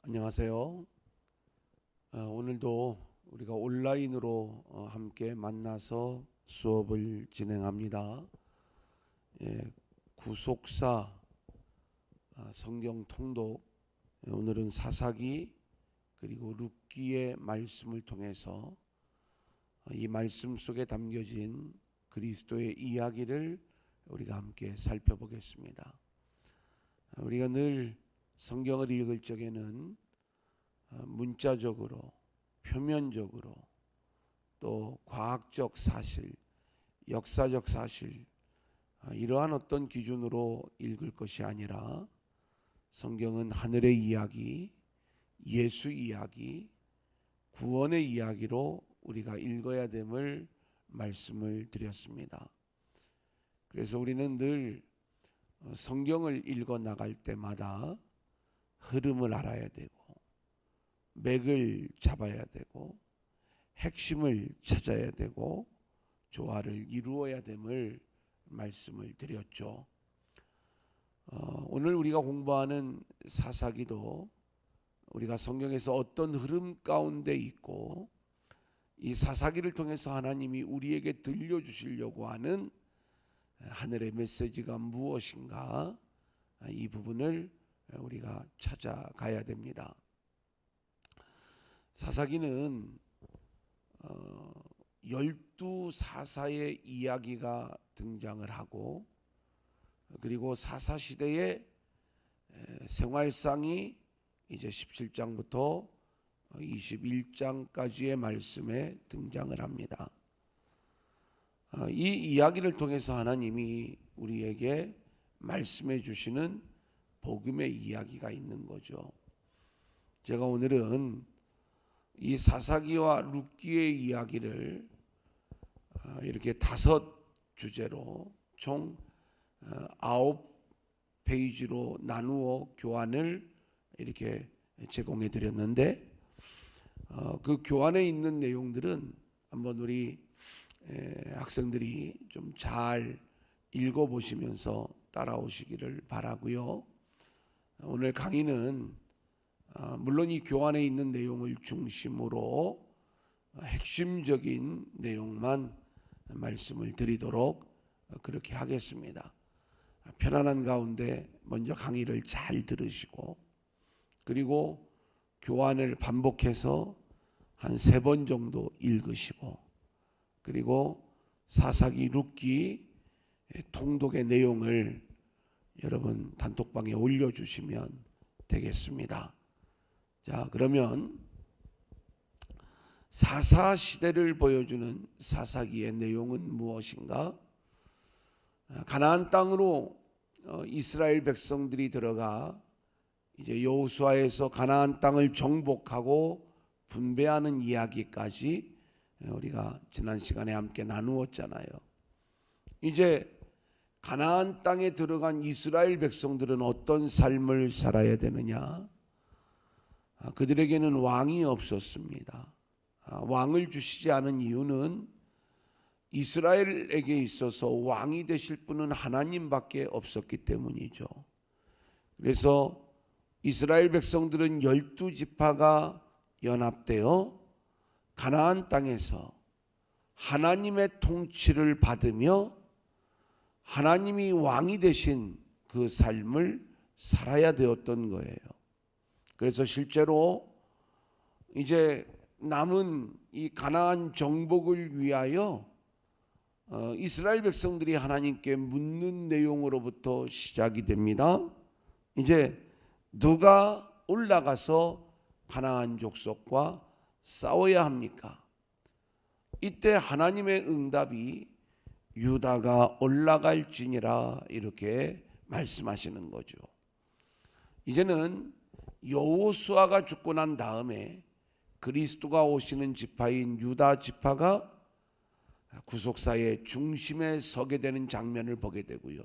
안녕하세요. 오늘도 우리가 온라인으로 함께 만나서 수업을 진행합니다. 구속사 성경 통독, 오늘은 사사기 그리고 룻기의 말씀을 통해서 이 말씀 속에 담겨진 그리스도의 이야기를 우리가 함께 살펴보겠습니다. 우리가 늘 성경을 읽을 적에는 문자적으로, 표면적으로, 또 과학적 사실, 역사적 사실, 이러한 어떤 기준으로 읽을 것이 아니라 성경은 하늘의 이야기, 예수 이야기, 구원의 이야기로 우리가 읽어야 됨을 말씀을 드렸습니다. 그래서 우리는 늘 성경을 읽어 나갈 때마다 흐름을 알아야 되고, 맥을 잡아야 되고, 핵심을 찾아야 되고, 조화를 이루어야 됨을 말씀을 드렸죠. 오늘 우리가 공부하는 사사기도 우리가 성경에서 어떤 흐름 가운데 있고, 이 사사기를 통해서 하나님이 우리에게 들려주시려고 하는 하늘의 메시지가 무엇인가, 이 부분을 우리가 찾아가야 됩니다. 사사기는 12사사의 이야기가 등장을 하고, 그리고 사사시대의 생활상이 이제 17장부터 21장까지의 말씀에 등장을 합니다. 이 이야기를 통해서 하나님이 우리에게 말씀해 주시는 복음의 이야기가 있는 거죠. 제가 오늘은 이 사사기와 룻기의 이야기를 이렇게 5 주제로 총 9페이지로 나누어 교환을 이렇게 제공해 드렸는데, 그 교환에 있는 내용들은 한번 우리 학생들이 좀 잘 읽어보시면서 따라오시기를 바라고요. 오늘 강의는 물론 이 교환에 있는 내용을 중심으로 핵심적인 내용만 말씀을 드리도록 그렇게 하겠습니다. 편안한 가운데 먼저 강의를 잘 들으시고, 그리고 교환을 반복해서 한 3번 정도 읽으시고, 그리고 사사기 룻기 통독의 내용을 여러분 단톡방에 올려주시면 되겠습니다. 자, 그러면 사사시대를 보여주는 사사기의 내용은 무엇인가? 가나안 땅으로 이스라엘 백성들이 들어가 이제 여호수아에서 가나안 땅을 정복하고 분배하는 이야기까지 우리가 지난 시간에 함께 나누었잖아요. 이제 가나안 땅에 들어간 이스라엘 백성들은 어떤 삶을 살아야 되느냐? 그들에게는 왕이 없었습니다. 왕을 주시지 않은 이유는 이스라엘에게 있어서 왕이 되실 분은 하나님밖에 없었기 때문이죠. 그래서 이스라엘 백성들은 12지파가 연합되어 가나안 땅에서 하나님의 통치를 받으며 하나님이 왕이 되신 그 삶을 살아야 되었던 거예요. 그래서 실제로 이제 남은 이 가나안 정복을 위하여 이스라엘 백성들이 하나님께 묻는 내용으로부터 시작이 됩니다. 이제 누가 올라가서 가나안 족속과 싸워야 합니까? 이때 하나님의 응답이 유다가 올라갈지니라 이렇게 말씀하시는 거죠. 이제는 여호수아가 죽고 난 다음에 그리스도가 오시는 지파인 유다 지파가 구속사의 중심에 서게 되는 장면을 보게 되고요.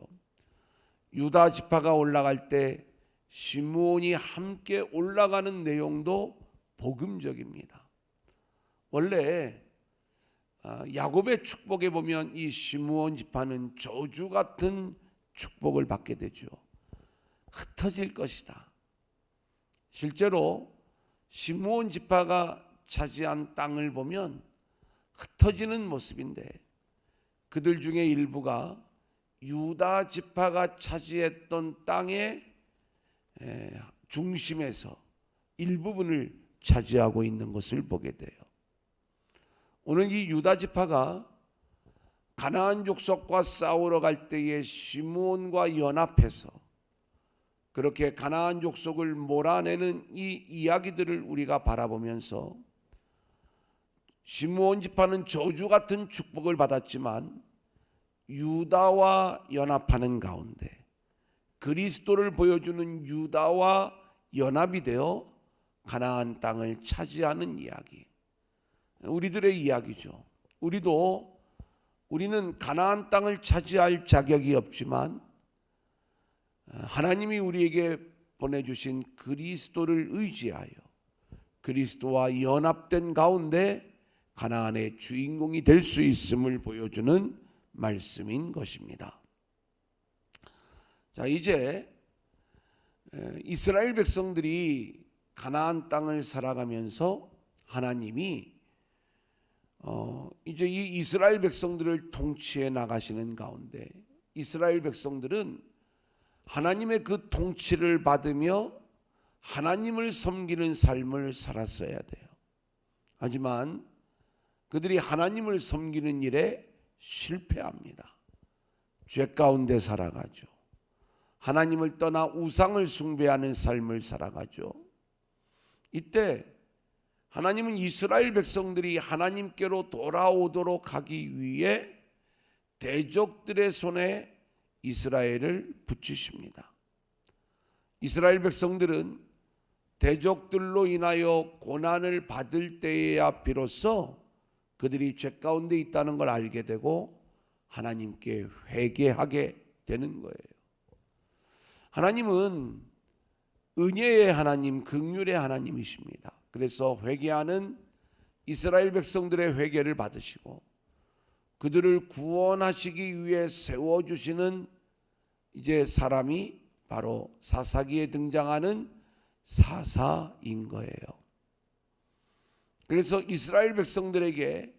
유다 지파가 올라갈 때 시므온이 함께 올라가는 내용도 복음적입니다. 원래 야곱의 축복에 보면 이 시므온 지파는 저주 같은 축복을 받게 되죠. 흩어질 것이다. 실제로 시므온 지파가 차지한 땅을 보면 흩어지는 모습인데, 그들 중에 일부가 유다 지파가 차지했던 땅의 중심에서 일부분을 차지하고 있는 것을 보게 돼요. 오늘 이 유다 지파가 가나안 족속과 싸우러 갈 때에 시므온과 연합해서 그렇게 가나안 족속을 몰아내는 이 이야기들을 우리가 바라보면서, 시므온 지파는 저주 같은 축복을 받았지만 유다와 연합하는 가운데 그리스도를 보여주는 유다와 연합이 되어 가나안 땅을 차지하는 이야기, 우리들의 이야기죠. 우리는 가나안 땅을 차지할 자격이 없지만 하나님이 우리에게 보내주신 그리스도를 의지하여 그리스도와 연합된 가운데 가나안의 주인공이 될 수 있음을 보여주는 말씀인 것입니다. 자, 이제 이스라엘 백성들이 가나안 땅을 살아가면서 하나님이 이제 이 이스라엘 백성들을 통치해 나가시는 가운데, 이스라엘 백성들은 하나님의 그 통치를 받으며 하나님을 섬기는 삶을 살았어야 돼요. 하지만 그들이 하나님을 섬기는 일에 실패합니다. 죄 가운데 살아가죠. 하나님을 떠나 우상을 숭배하는 삶을 살아가죠. 이때 하나님은 이스라엘 백성들이 하나님께로 돌아오도록 하기 위해 대적들의 손에 이스라엘을 붙이십니다. 이스라엘 백성들은 대적들로 인하여 고난을 받을 때에야 비로소 그들이 죄 가운데 있다는 걸 알게 되고 하나님께 회개하게 되는 거예요. 하나님은 은혜의 하나님, 긍휼의 하나님이십니다. 그래서 회개하는 이스라엘 백성들의 회개를 받으시고 그들을 구원하시기 위해 세워주시는 이제 사람이 바로 사사기에 등장하는 사사인 거예요. 그래서 이스라엘 백성들에게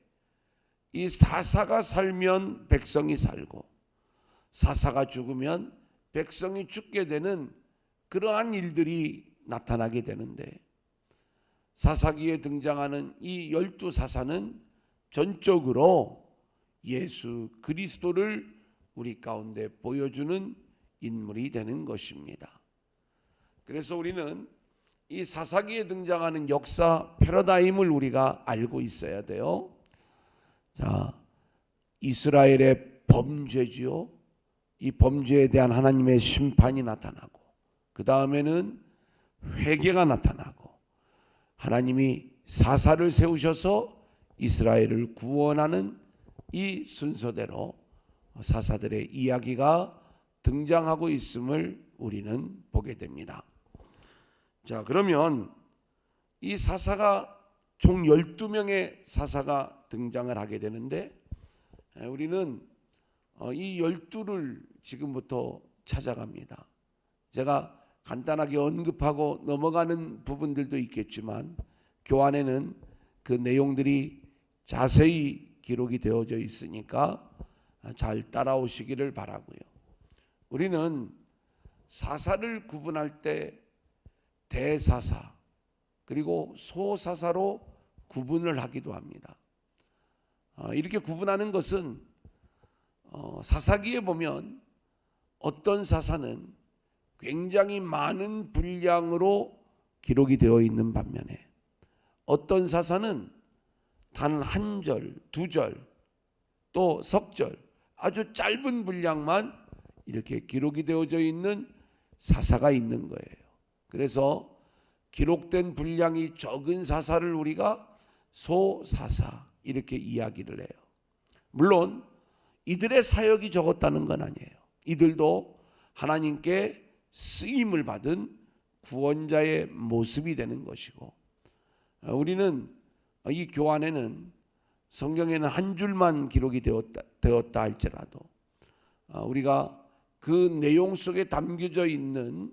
이 사사가 살면 백성이 살고 사사가 죽으면 백성이 죽게 되는 그러한 일들이 나타나게 되는데, 사사기에 등장하는 이 12사사는 전적으로 예수 그리스도를 우리 가운데 보여주는 인물이 되는 것입니다. 그래서 우리는 이 사사기에 등장하는 역사 패러다임을 우리가 알고 있어야 돼요. 자, 이스라엘의 범죄지요. 이 범죄에 대한 하나님의 심판이 나타나고, 그 다음에는 회개가 나타나고, 하나님이 사사를 세우셔서 이스라엘을 구원하는 이 순서대로 사사들의 이야기가 등장하고 있음을 우리는 보게 됩니다. 자, 그러면 이 사사가 총 12명의 사사가 등장을 하게 되는데, 우리는 이 12를 지금부터 찾아갑니다. 제가 간단하게 언급하고 넘어가는 부분들도 있겠지만 교환에는 그 내용들이 자세히 기록이 되어져 있으니까 잘 따라오시기를 바라고요. 우리는 사사를 구분할 때 대사사 그리고 소사사로 구분을 하기도 합니다. 이렇게 구분하는 것은 사사기에 보면 어떤 사사는 굉장히 많은 분량으로 기록이 되어 있는 반면에 어떤 사사는 단 한 절, 두 절, 또 석절, 아주 짧은 분량만 이렇게 기록이 되어져 있는 사사가 있는 거예요. 그래서 기록된 분량이 적은 사사를 우리가 소사사 이렇게 이야기를 해요. 물론 이들의 사역이 적었다는 건 아니에요. 이들도 하나님께 쓰임을 받은 구원자의 모습이 되는 것이고, 우리는 이 교환에는 성경에는 한 줄만 기록이 되었다 할지라도 우리가 그 내용 속에 담겨져 있는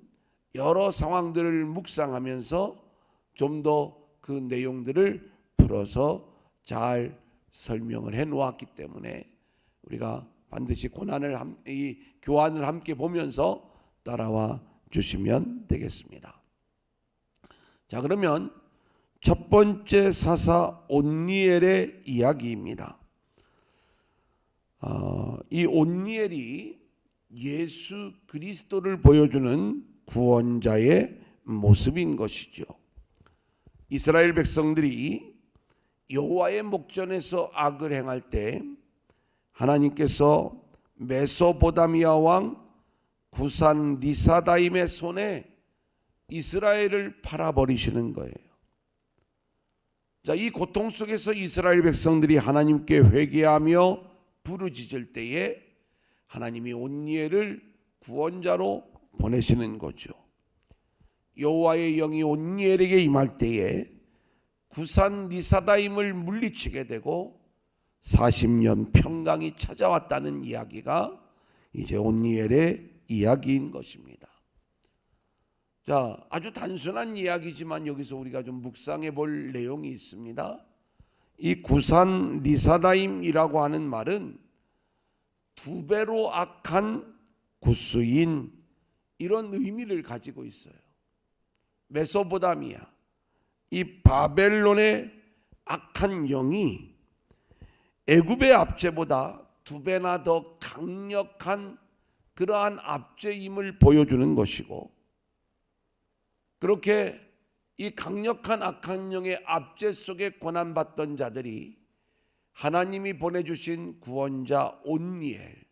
여러 상황들을 묵상하면서 좀 더 그 내용들을 풀어서 잘 설명을 해 놓았기 때문에 우리가 반드시 이 교환을 함께 보면서 따라와 주시면 되겠습니다. 자, 그러면 첫 번째 사사 온니엘의 이야기입니다. 이 온니엘이 예수 그리스도를 보여주는 구원자의 모습인 것이죠. 이스라엘 백성들이 여호와의 목전에서 악을 행할 때 하나님께서 메소포타미아 왕 구산 리사다임의 손에 이스라엘을 팔아버리시는 거예요. 자, 이 고통 속에서 이스라엘 백성들이 하나님께 회개하며 부르짖을 때에 하나님이 온니엘을 구원자로 보내시는 거죠. 여호와의 영이 온니엘에게 임할 때에 구산 리사다임을 물리치게 되고 40년 평강이 찾아왔다는 이야기가 이제 온니엘의 이야기인 것입니다. 자, 아주 단순한 이야기지만 여기서 우리가 좀 묵상해 볼 내용이 있습니다. 이 구산 리사다임이라고 하는 말은 두 배로 악한 구스인 이런 의미를 가지고 있어요. 메소포타미아, 이 바벨론의 악한 영이 애굽의 압제보다 두 배나 더 강력한 그러한 압제임을 보여주는 것이고, 그렇게 이 강력한 악한 영의 압제 속에 고난받던 자들이 하나님이 보내주신 구원자 온니엘,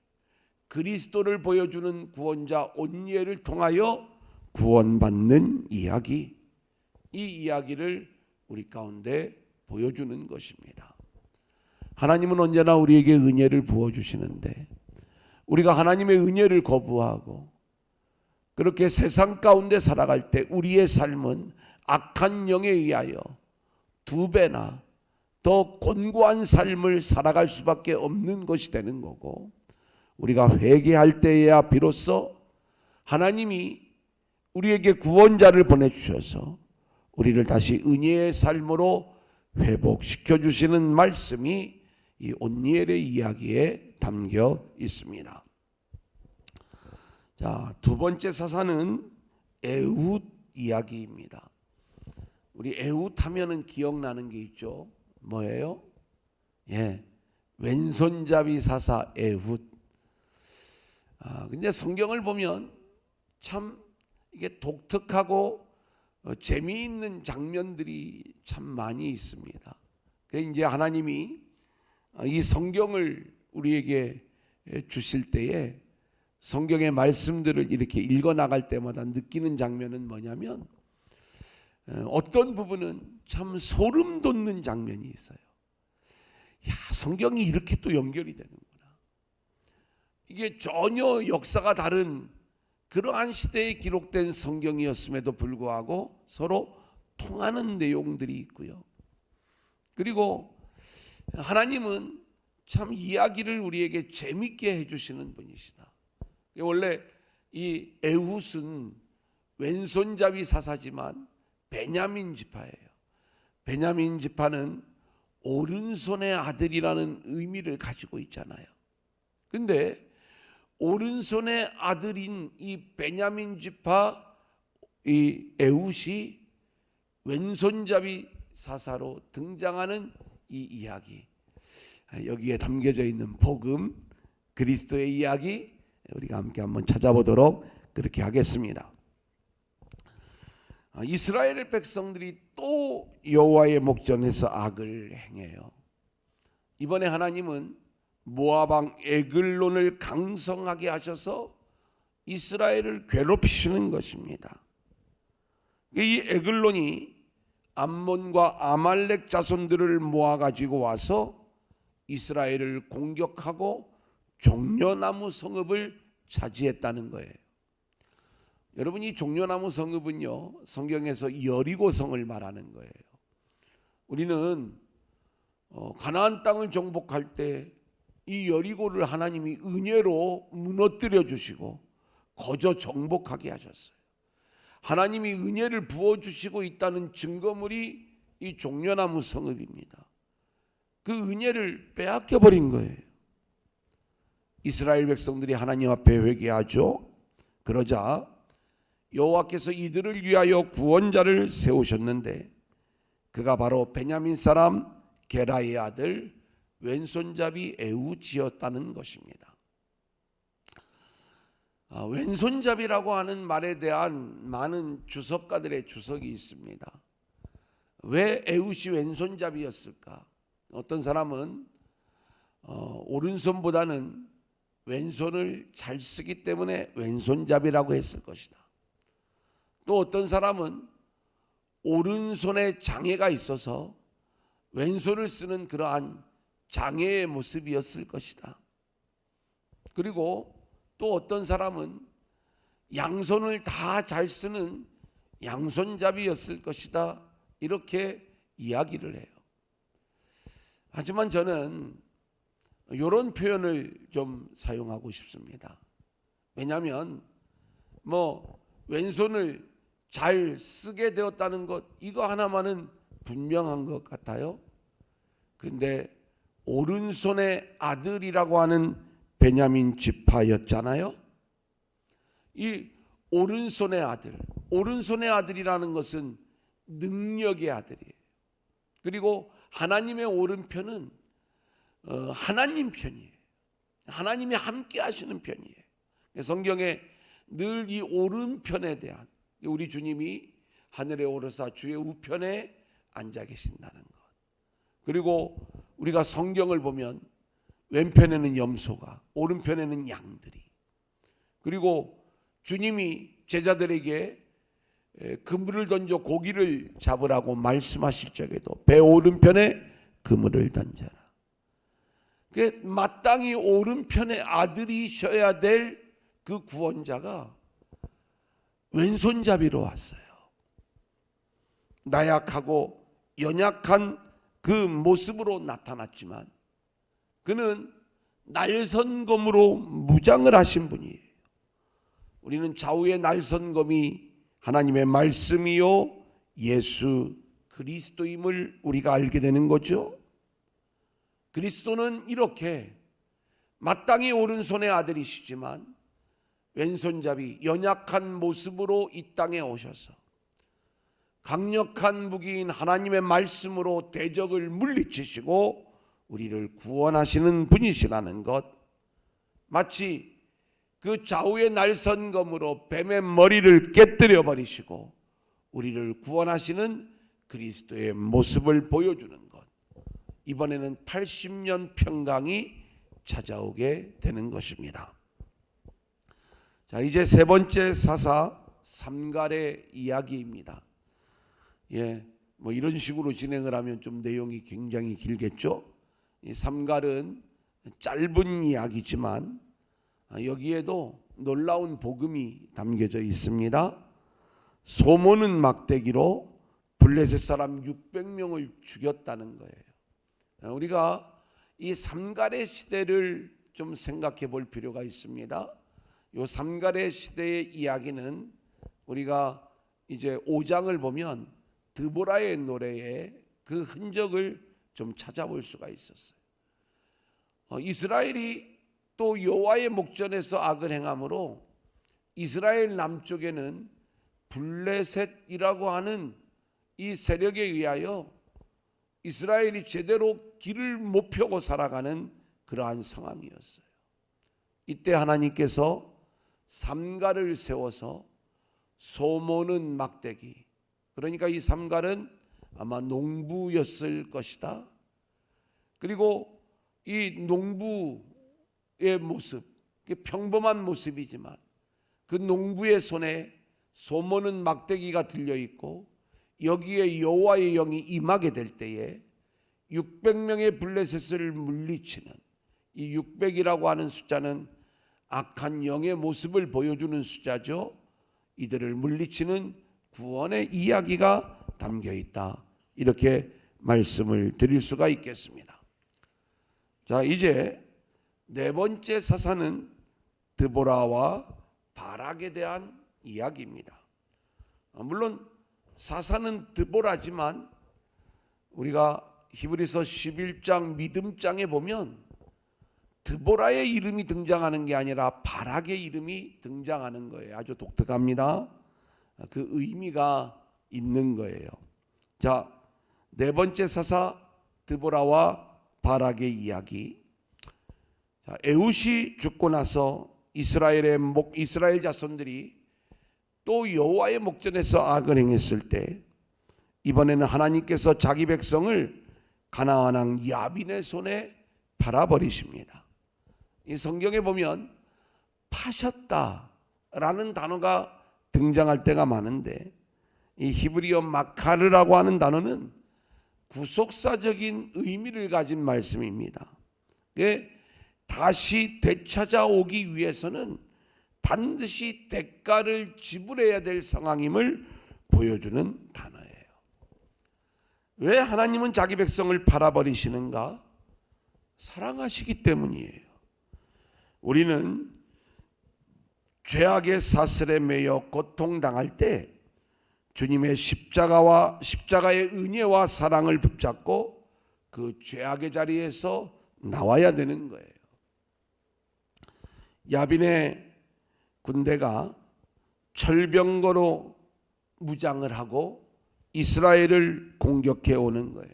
그리스도를 보여주는 구원자 온니엘을 통하여 구원받는 이야기, 이 이야기를 우리 가운데 보여주는 것입니다. 하나님은 언제나 우리에게 은혜를 부어주시는데 우리가 하나님의 은혜를 거부하고 그렇게 세상 가운데 살아갈 때 우리의 삶은 악한 영에 의하여 두 배나 더 곤고한 삶을 살아갈 수밖에 없는 것이 되는 거고, 우리가 회개할 때에야 비로소 하나님이 우리에게 구원자를 보내주셔서 우리를 다시 은혜의 삶으로 회복시켜 주시는 말씀이 이 온니엘의 이야기에 담겨 있습니다. 자, 두 번째 사사는 에훗 이야기입니다. 우리 에훗 하면은 기억나는 게 있죠. 뭐예요? 왼손잡이 사사 에훗. 근데 성경을 보면 참 이게 독특하고 재미있는 장면들이 참 많이 있습니다. 그래서 이제 하나님이 이 성경을 우리에게 주실 때에 성경의 말씀들을 이렇게 읽어 나갈 때마다 느끼는 장면은 뭐냐면, 어떤 부분은 참 소름 돋는 장면이 있어요. 야, 성경이 이렇게 또 연결이 되는구나. 이게 전혀 역사가 다른 그러한 시대에 기록된 성경이었음에도 불구하고 서로 통하는 내용들이 있고요. 그리고 하나님은 참 이야기를 우리에게 재밌게 해주시는 분이시다. 원래 이 에훗은 왼손잡이 사사지만 베냐민 지파예요. 베냐민 지파는 오른손의 아들이라는 의미를 가지고 있잖아요. 근데 오른손의 아들인 이 베냐민 지파 이 에훗이 왼손잡이 사사로 등장하는 이 이야기, 여기에 담겨져 있는 복음, 그리스도의 이야기, 우리가 함께 한번 찾아보도록 그렇게 하겠습니다. 이스라엘 백성들이 또 여호와의 목전에서 악을 행해요. 이번에 하나님은 모압 왕 에글론을 강성하게 하셔서 이스라엘을 괴롭히시는 것입니다. 이 에글론이 암몬과 아말렉 자손들을 모아가지고 와서 이스라엘을 공격하고 종려나무 성읍을 차지했다는 거예요. 여러분, 이 종려나무 성읍은요, 성경에서 여리고성을 말하는 거예요. 우리는 가나안 땅을 정복할 때 이 여리고를 하나님이 은혜로 무너뜨려 주시고 거저 정복하게 하셨어요. 하나님이 은혜를 부어주시고 있다는 증거물이 이 종려나무 성읍입니다. 그 은혜를 빼앗겨버린 거예요. 이스라엘 백성들이 하나님 앞에 회개하죠. 그러자 여호와께서 이들을 위하여 구원자를 세우셨는데 그가 바로 베냐민 사람 게라의 아들 왼손잡이 에훗이었다는 것입니다. 왼손잡이라고 하는 말에 대한 많은 주석가들의 주석이 있습니다. 왜 에훗이 왼손잡이였을까? 어떤 사람은 오른손보다는 왼손을 잘 쓰기 때문에 왼손잡이라고 했을 것이다. 또 어떤 사람은 오른손에 장애가 있어서 왼손을 쓰는 그러한 장애의 모습이었을 것이다. 그리고 또 어떤 사람은 양손을 다 잘 쓰는 양손잡이였을 것이다. 이렇게 이야기를 해요. 하지만 저는 이런 표현을 좀 사용하고 싶습니다. 왜냐하면 왼손을 잘 쓰게 되었다는 것, 이거 하나만은 분명한 것 같아요. 근데 오른손의 아들이라고 하는 베냐민 지파였잖아요. 이 오른손의 아들, 오른손의 아들이라는 것은 능력의 아들이에요. 그리고 하나님의 오른편은 하나님 편이에요. 하나님이 함께 하시는 편이에요. 성경에 늘 이 오른편에 대한, 우리 주님이 하늘에 오르사 주의 우편에 앉아 계신다는 것. 그리고 우리가 성경을 보면 왼편에는 염소가, 오른편에는 양들이. 그리고 주님이 제자들에게 그물을 던져 고기를 잡으라고 말씀하실 적에도 배 오른편에 그물을 던져라. 마땅히 오른편의 아들이셔야 될 그 구원자가 왼손잡이로 왔어요. 나약하고 연약한 그 모습으로 나타났지만 그는 날선검으로 무장을 하신 분이에요. 우리는 좌우의 날선검이 하나님의 말씀이요 예수 그리스도임을 우리가 알게 되는 거죠. 그리스도는 이렇게 마땅히 오른손의 아들이시지만 왼손잡이 연약한 모습으로 이 땅에 오셔서 강력한 무기인 하나님의 말씀으로 대적을 물리치시고 우리를 구원하시는 분이시라는 것, 마치 그 좌우의 날선검으로 뱀의 머리를 깨뜨려 버리시고 우리를 구원하시는 그리스도의 모습을 보여주는 것, 이번에는 80년 평강이 찾아오게 되는 것입니다. 자, 이제 세 번째 사사 삼갈의 이야기입니다. 이런 식으로 진행을 하면 좀 내용이 굉장히 길겠죠. 이 삼갈은 짧은 이야기지만 여기에도 놀라운 복음이 담겨져 있습니다. 소모는 막대기로 블레셋 사람 600명을 죽였다는 거예요. 우리가 이 삼갈의 시대를 좀 생각해 볼 필요가 있습니다. 이 삼갈의 시대의 이야기는 우리가 이제 5장을 보면 드보라의 노래에 그 흔적을 좀 찾아볼 수가 있었어요. 이스라엘이 또 여호와의 목전에서 악을 행함으로 이스라엘 남쪽에는 블레셋이라고 하는 이 세력에 의하여 이스라엘이 제대로 길을 못 펴고 살아가는 그러한 상황이었어요. 이때 하나님께서 삼갈을 세워서 소모는 막대기, 그러니까 이 삼갈은 아마 농부였을 것이다. 그리고 이 농부의 모습, 평범한 모습이지만 그 농부의 손에 소모는 막대기가 들려 있고 여기에 여호와의 영이 임하게 될 때에 600명의 블레셋을 물리치는, 이 600이라고 하는 숫자는 악한 영의 모습을 보여주는 숫자죠. 이들을 물리치는 구원의 이야기가 담겨 있다, 이렇게 말씀을 드릴 수가 있겠습니다. 자, 이제 네 번째 사사는 드보라와 바락에 대한 이야기입니다. 물론 사사는 드보라지만 우리가 히브리서 11장 믿음장에 보면 드보라의 이름이 등장하는 게 아니라 바락의 이름이 등장하는 거예요. 아주 독특합니다. 그 의미가 있는 거예요. 자, 네 번째 사사 드보라와 바락의 이야기. 자, 에훗이 죽고 나서 이스라엘 자손들이 또 여호와의 목전에서 악을 행했을 때 이번에는 하나님께서 자기 백성을 가나안 왕 야빈의 손에 팔아버리십니다. 이 성경에 보면 파셨다라는 단어가 등장할 때가 많은데 이 히브리어 마카르라고 하는 단어는 구속사적인 의미를 가진 말씀입니다. 다시 되찾아오기 위해서는 반드시 대가를 지불해야 될 상황임을 보여주는 단어예요. 왜 하나님은 자기 백성을 팔아버리시는가? 사랑하시기 때문이에요. 우리는 죄악의 사슬에 매여 고통당할 때 주님의 십자가의 은혜와 사랑을 붙잡고 그 죄악의 자리에서 나와야 되는 거예요. 야빈의 군대가 철병거로 무장을 하고 이스라엘을 공격해 오는 거예요.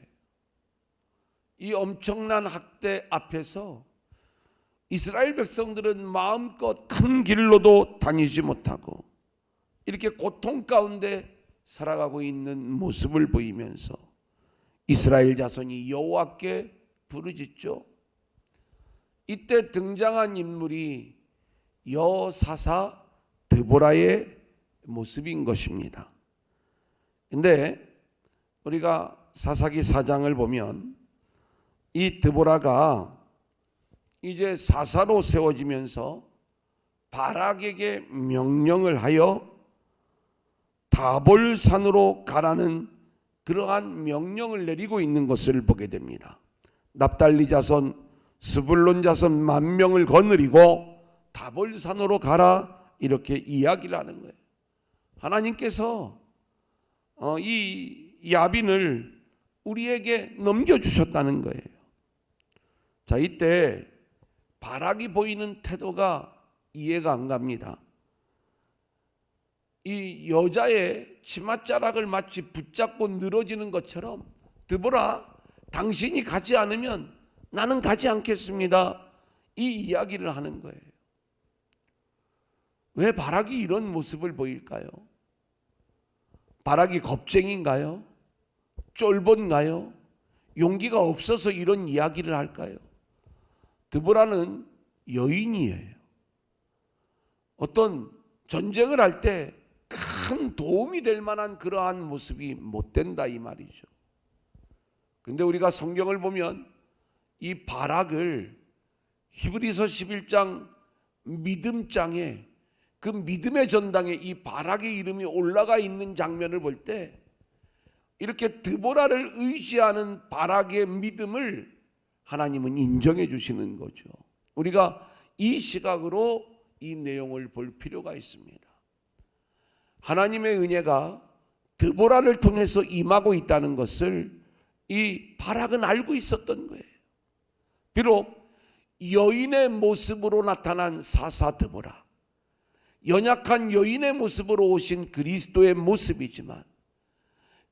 이 엄청난 학대 앞에서 이스라엘 백성들은 마음껏 큰 길로도 다니지 못하고 이렇게 고통 가운데 살아가고 있는 모습을 보이면서 이스라엘 자손이 여호와께 부르짖죠. 이때 등장한 인물이 여사사 드보라의 모습인 것입니다. 근데 우리가 사사기 4장을 보면 이 드보라가 이제 사사로 세워지면서 바락에게 명령을 하여 다볼산으로 가라는 그러한 명령을 내리고 있는 것을 보게 됩니다. 납달리 자손, 스불론 자손 10,000명을 거느리고 다볼산으로 가라 이렇게 이야기를 하는 거예요. 하나님께서 이 야빈을 우리에게 넘겨주셨다는 거예요. 자, 이때 바락이 보이는 태도가 이해가 안 갑니다. 이 여자의 치맛자락을 마치 붙잡고 늘어지는 것처럼 드보라, 당신이 가지 않으면 나는 가지 않겠습니다. 이 이야기를 하는 거예요. 왜 바락이 이런 모습을 보일까요? 바락이 겁쟁인가요? 쫄본가요? 용기가 없어서 이런 이야기를 할까요? 드보라는 여인이에요. 어떤 전쟁을 할 때 큰 도움이 될 만한 그러한 모습이 못 된다 이 말이죠. 근데 우리가 성경을 보면 이 바락을 히브리서 11장 믿음장에 그 믿음의 전당에 이 바락의 이름이 올라가 있는 장면을 볼 때 이렇게 드보라를 의지하는 바락의 믿음을 하나님은 인정해 주시는 거죠. 우리가 이 시각으로 이 내용을 볼 필요가 있습니다. 하나님의 은혜가 드보라를 통해서 임하고 있다는 것을 이 바락은 알고 있었던 거예요. 비록 여인의 모습으로 나타난 사사 드보라, 연약한 여인의 모습으로 오신 그리스도의 모습이지만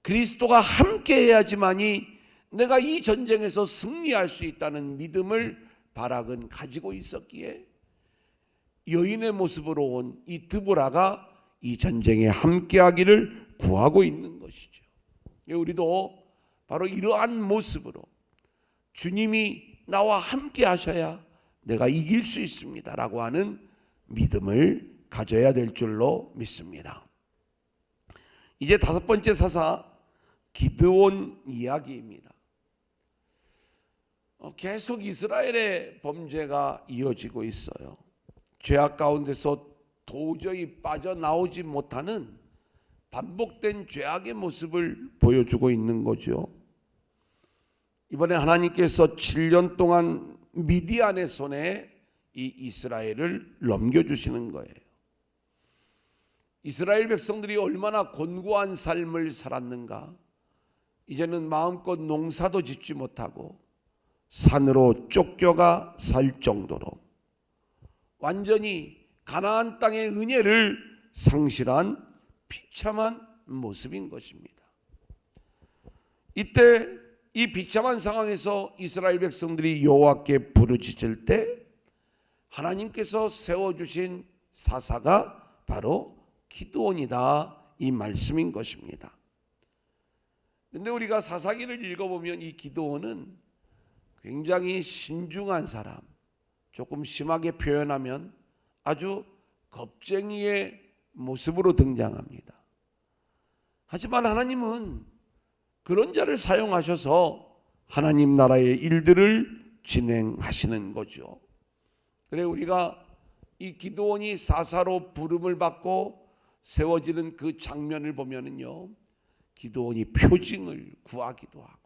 그리스도가 함께 해야지만이 내가 이 전쟁에서 승리할 수 있다는 믿음을 바락은 가지고 있었기에 여인의 모습으로 온 이 드보라가 이 전쟁에 함께하기를 구하고 있는 것이죠. 우리도 바로 이러한 모습으로 주님이 나와 함께 하셔야 내가 이길 수 있습니다 라고 하는 믿음을 가져야 될 줄로 믿습니다. 이제 5번째 사사 기드온 이야기입니다. 계속 이스라엘의 범죄가 이어지고 있어요. 죄악 가운데서 도저히 빠져나오지 못하는 반복된 죄악의 모습을 보여주고 있는 거죠. 이번에 하나님께서 7년 동안 미디안의 손에 이 이스라엘을 넘겨주시는 거예요. 이스라엘 백성들이 얼마나 곤고한 삶을 살았는가. 이제는 마음껏 농사도 짓지 못하고 산으로 쫓겨가 살 정도로 완전히 가나안 땅의 은혜를 상실한 비참한 모습인 것입니다. 이때 이 비참한 상황에서 이스라엘 백성들이 여호와께 부르짖을 때 하나님께서 세워주신 사사가 바로 기드온이다, 이 말씀인 것입니다. 그런데 우리가 사사기를 읽어보면 이 기드온은 굉장히 신중한 사람, 조금 심하게 표현하면 아주 겁쟁이의 모습으로 등장합니다. 하지만 하나님은 그런 자를 사용하셔서 하나님 나라의 일들을 진행하시는 거죠. 그래 우리가 이 기드온이 사사로 부름을 받고 세워지는 그 장면을 보면은요, 기드온이 표징을 구하기도 하고요.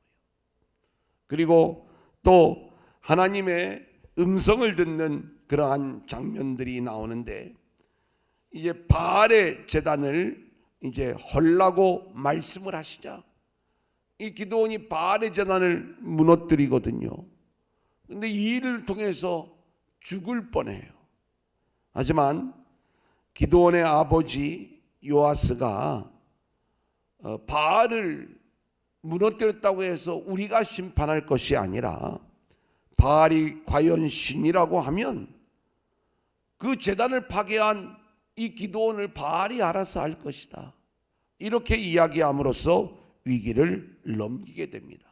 그리고 또 하나님의 음성을 듣는 그러한 장면들이 나오는데, 이제 바알의 제단을 이제 헐라고 말씀을 하시자 이 기드온이 바알의 제단을 무너뜨리거든요. 그런데 이 일을 통해서 죽을 뻔해요. 하지만 기드온의 아버지 요아스가 바알을 무너뜨렸다고 해서 우리가 심판할 것이 아니라 바알이 과연 신이라고 하면 그 제단을 파괴한 이 기드온을 바알이 알아서 할 것이다, 이렇게 이야기함으로써 위기를 넘기게 됩니다.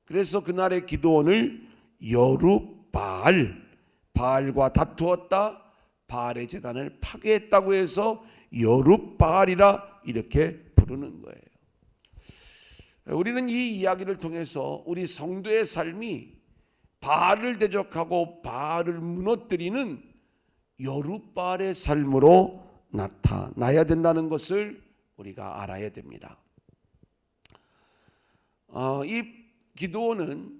그래서 그날의 기드온을 여룻바알, 바알과 다투었다, 바알의 제단을 파괴했다고 해서 여룻바알이라 이렇게 부르는 거예요. 우리는 이 이야기를 통해서 우리 성도의 삶이 바알을 대적하고 바알을 무너뜨리는 여룻바알의 삶으로 나타나야 된다는 것을 우리가 알아야 됩니다. 이 기드온은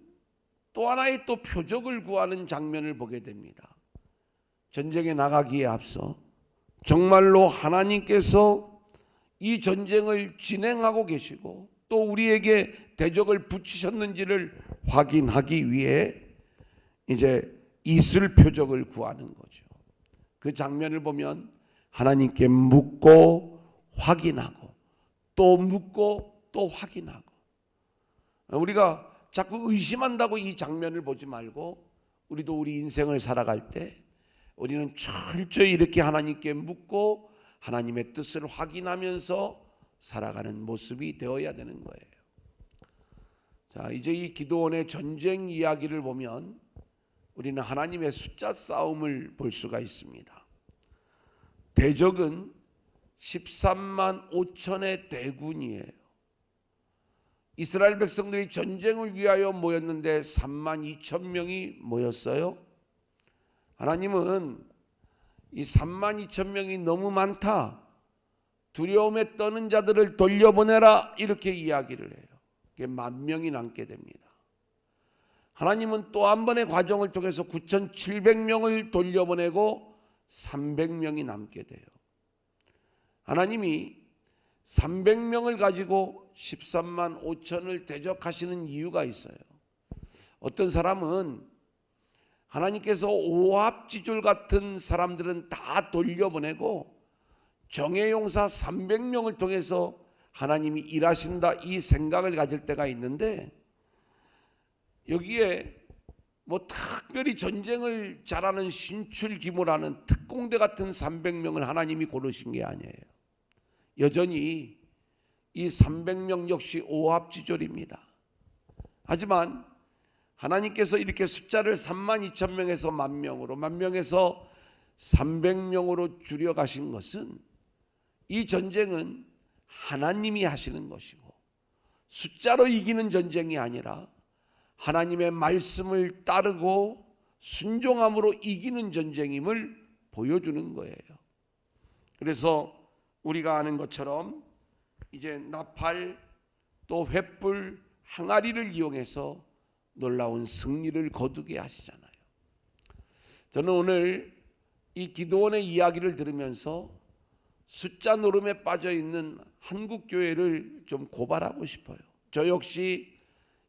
또 하나의 또 표적을 구하는 장면을 보게 됩니다. 전쟁에 나가기에 앞서 정말로 하나님께서 이 전쟁을 진행하고 계시고 또 우리에게 대적을 붙이셨는지를 확인하기 위해 이제 이슬 표적을 구하는 거죠. 그 장면을 보면 하나님께 묻고 확인하고 또 묻고 또 확인하고, 우리가 자꾸 의심한다고 이 장면을 보지 말고 우리도 우리 인생을 살아갈 때 우리는 철저히 이렇게 하나님께 묻고 하나님의 뜻을 확인하면서 살아가는 모습이 되어야 되는 거예요. 자, 이제 이 기드온의 전쟁 이야기를 보면 우리는 하나님의 숫자 싸움을 볼 수가 있습니다. 대적은 13만 5천의 대군이에요. 이스라엘 백성들이 전쟁을 위하여 모였는데 3만 2천 명이 모였어요. 하나님은 이 3만 2천 명이 너무 많다, 두려움에 떠는 자들을 돌려보내라, 이렇게 이야기를 해요. 그게 10,000명이 남게 됩니다. 하나님은 또 한 번의 과정을 통해서 9,700명을 돌려보내고 300명이 남게 돼요. 하나님이 300명을 가지고 13만 5천을 대적하시는 이유가 있어요. 어떤 사람은 하나님께서 오합지졸 같은 사람들은 다 돌려보내고 정예용사 300명을 통해서 하나님이 일하신다, 이 생각을 가질 때가 있는데, 여기에 뭐 특별히 전쟁을 잘하는 신출기무라는 특공대 같은 300명을 하나님이 고르신 게 아니에요. 여전히 이 300명 역시 오합지졸입니다. 하지만 하나님께서 이렇게 숫자를 3만 2천 명에서 10,000명으로, 10,000명에서 300명으로 줄여가신 것은 이 전쟁은 하나님이 하시는 것이고 숫자로 이기는 전쟁이 아니라 하나님의 말씀을 따르고 순종함으로 이기는 전쟁임을 보여주는 거예요. 그래서 우리가 아는 것처럼 이제 나팔 또 횃불 항아리를 이용해서 놀라운 승리를 거두게 하시잖아요. 저는 오늘 이 기드온의 이야기를 들으면서 숫자 노름에 빠져 있는 한국 교회를 좀 고발하고 싶어요. 저 역시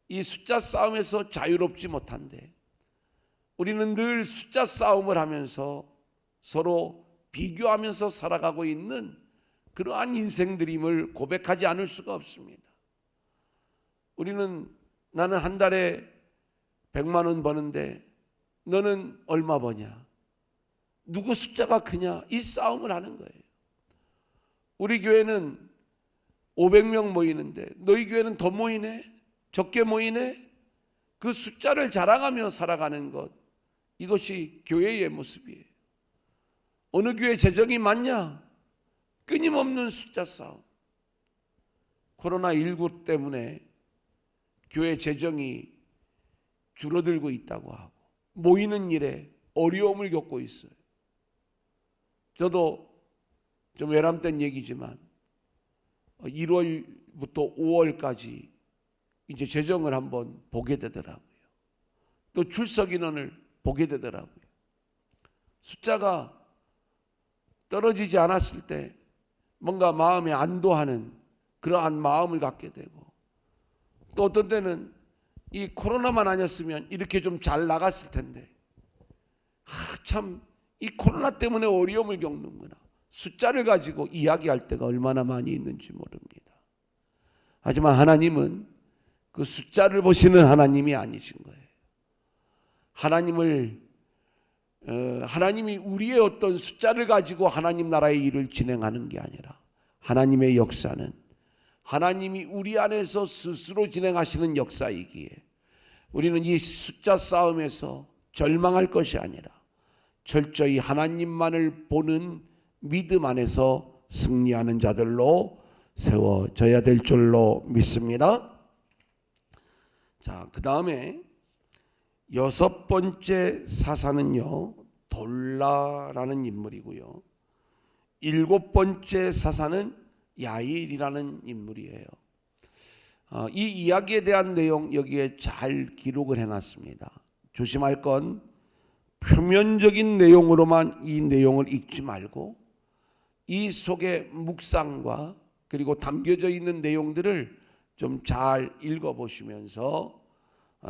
이 숫자 싸움에서 자유롭지 못한데 우리는 늘 숫자 싸움을 하면서 서로 비교하면서 살아가고 있는 그러한 인생들임을 고백하지 않을 수가 없습니다. 우리는 나는 한 달에 100만 원 버는데 너는 얼마 버냐? 누구 숫자가 크냐? 이 싸움을 하는 거예요. 우리 교회는 500명 모이는데 너희 교회는 더 모이네? 적게 모이네? 그 숫자를 자랑하며 살아가는 것, 이것이 교회의 모습이에요. 어느 교회 재정이 많냐? 끊임없는 숫자 싸움. 코로나19 때문에 교회 재정이 줄어들고 있다고 하고 모이는 일에 어려움을 겪고 있어요. 저도 좀 외람된 얘기지만 1월부터 5월까지 이제 재정을 한번 보게 되더라고요. 또 출석 인원을 보게 되더라고요. 숫자가 떨어지지 않았을 때 뭔가 마음에 안도하는 그러한 마음을 갖게 되고, 또 어떤 때는 이 코로나만 아니었으면 이렇게 좀 잘 나갔을 텐데 참 이 코로나 때문에 어려움을 겪는구나. 숫자를 가지고 이야기할 때가 얼마나 많이 있는지 모릅니다. 하지만 하나님은 그 숫자를 보시는 하나님이 아니신 거예요. 하나님이 우리의 어떤 숫자를 가지고 하나님 나라의 일을 진행하는 게 아니라 하나님의 역사는 하나님이 우리 안에서 스스로 진행하시는 역사이기에 우리는 이 숫자 싸움에서 절망할 것이 아니라 철저히 하나님만을 보는 믿음 안에서 승리하는 자들로 세워져야 될 줄로 믿습니다. 자, 그 다음에 6번째 사사는요, 돌라라는 인물이고요. 7번째 사사는 야일이라는 인물이에요. 이 이야기에 대한 내용 여기에 잘 기록을 해놨습니다. 조심할 건 표면적인 내용으로만 이 내용을 읽지 말고 이 속에 묵상과 그리고 담겨져 있는 내용들을 좀 잘 읽어보시면서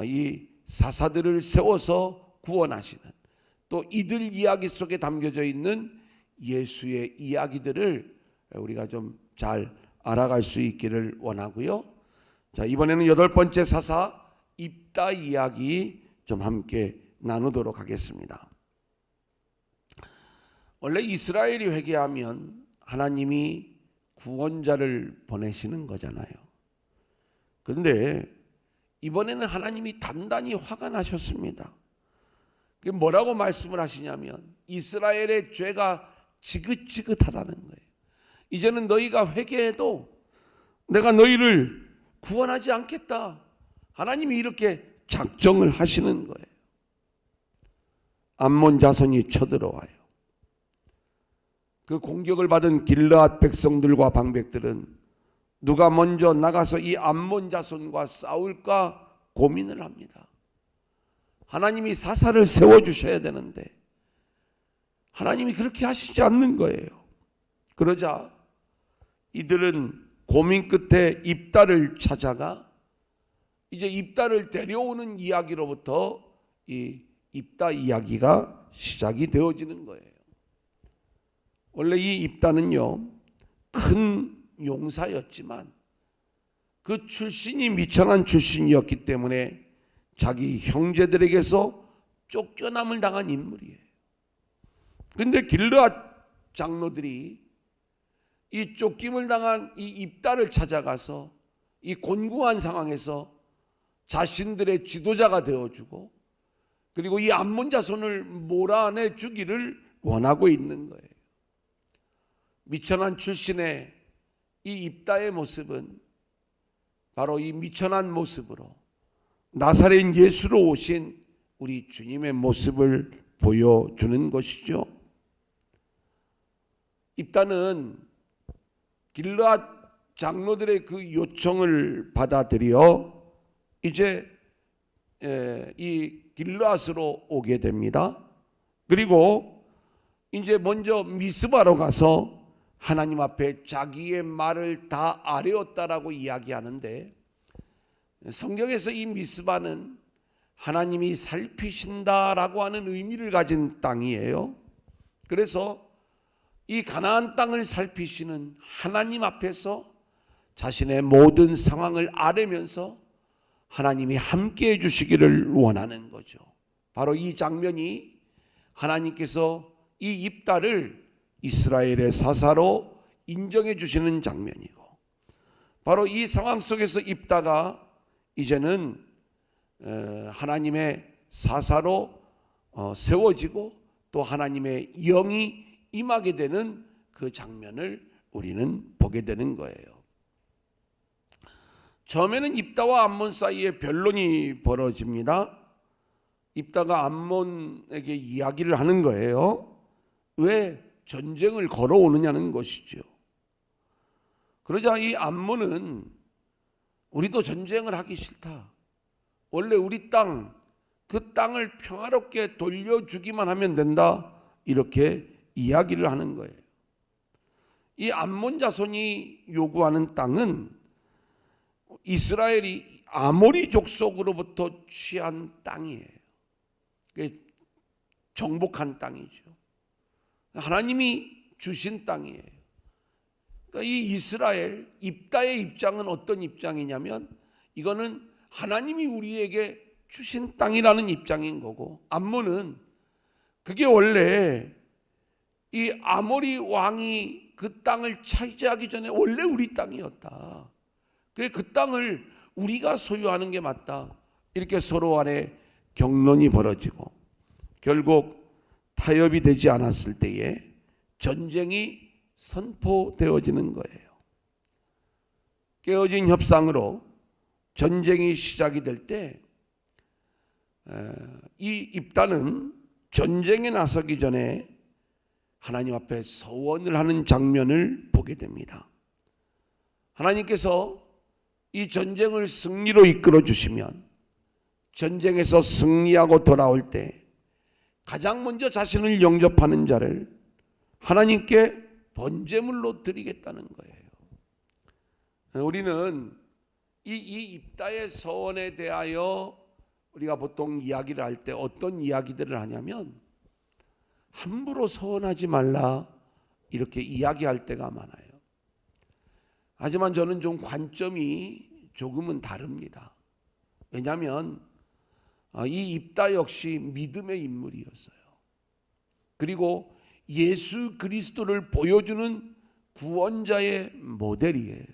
이 사사들을 세워서 구원하시는, 또 이들 이야기 속에 담겨져 있는 예수의 이야기들을 우리가 좀 잘 알아갈 수 있기를 원하고요. 자, 이번에는 8번째 사사 입다 이야기 좀 함께 나누도록 하겠습니다. 원래 이스라엘이 회개하면 하나님이 구원자를 보내시는 거잖아요. 그런데 이번에는 하나님이 단단히 화가 나셨습니다. 뭐라고 말씀을 하시냐면 이스라엘의 죄가 지긋지긋하다는 거예요. 이제는 너희가 회개해도 내가 너희를 구원하지 않겠다. 하나님이 이렇게 작정을 하시는 거예요. 암몬 자손이 쳐들어와요. 그 공격을 받은 길르앗 백성들과 방백들은 누가 먼저 나가서 이 암몬 자손과 싸울까 고민을 합니다. 하나님이 사사를 세워주셔야 되는데 하나님이 그렇게 하시지 않는 거예요. 그러자 이들은 고민 끝에 입다를 찾아가 이제 입다를 데려오는 이야기로부터 이 입다 이야기가 시작이 되어지는 거예요. 원래 이 입다는요, 큰 용사였지만 그 출신이 미천한 출신이었기 때문에 자기 형제들에게서 쫓겨남을 당한 인물이에요. 그런데 길르앗 장로들이 이 쫓김을 당한 이 입다를 찾아가서 이 곤궁한 상황에서 자신들의 지도자가 되어주고 그리고 이 암몬 자손을 몰아내 주기를 원하고 있는 거예요. 미천한 출신의 이 입다의 모습은 바로 이 미천한 모습으로 나사렛 예수로 오신 우리 주님의 모습을 보여주는 것이죠. 입다는 길르앗 장로들의 그 요청을 받아들여 이제 이 길르앗으로 오게 됩니다. 그리고 이제 먼저 미스바로 가서 하나님 앞에 자기의 말을 다 아뢰었다라고 이야기하는데, 성경에서 이 미스바는 하나님이 살피신다라고 하는 의미를 가진 땅이에요. 그래서 이 가나안 땅을 살피시는 하나님 앞에서 자신의 모든 상황을 아뢰면서 하나님이 함께 해주시기를 원하는 거죠. 바로 이 장면이 하나님께서 이 입다를 이스라엘의 사사로 인정해 주시는 장면이고, 바로 이 상황 속에서 입다가 이제는 하나님의 사사로 세워지고 또 하나님의 영이 임하게 되는 그 장면을 우리는 보게 되는 거예요. 처음에는 입다와 암몬 사이에 변론이 벌어집니다. 입다가 암몬에게 이야기를 하는 거예요. 왜 전쟁을 걸어오느냐는 것이죠. 그러자 이 암몬은 우리도 전쟁을 하기 싫다. 원래 우리 땅, 그 땅을 평화롭게 돌려주기만 하면 된다. 이렇게 이야기를 하는 거예요. 이 암몬 자손이 요구하는 땅은 이스라엘이 아모리 족속으로부터 취한 땅이에요. 정복한 땅이죠. 하나님이 주신 땅이에요. 그러니까 이 이스라엘 입다의 입장은 어떤 입장이냐면, 이거는 하나님이 우리에게 주신 땅이라는 입장인 거고, 암몬은 그게 원래 이 아모리 왕이 그 땅을 차지하기 전에 원래 우리 땅이었다. 그래, 그 땅을 우리가 소유하는 게 맞다. 이렇게 서로 간에 격론이 벌어지고 결국 타협이 되지 않았을 때에 전쟁이 선포되어지는 거예요. 깨어진 협상으로 전쟁이 시작이 될 때 이 입다는 전쟁에 나서기 전에 하나님 앞에 서원을 하는 장면을 보게 됩니다. 하나님께서 이 전쟁을 승리로 이끌어 주시면 전쟁에서 승리하고 돌아올 때 가장 먼저 자신을 영접하는 자를 하나님께 번제물로 드리겠다는 거예요. 우리는 이 입다의 서원에 대하여 우리가 보통 이야기를 할 때 어떤 이야기들을 하냐면, 함부로 서원하지 말라 이렇게 이야기할 때가 많아요. 하지만 저는 좀 관점이 조금은 다릅니다. 왜냐하면 이 입다 역시 믿음의 인물이었어요. 그리고 예수 그리스도를 보여주는 구원자의 모델이에요.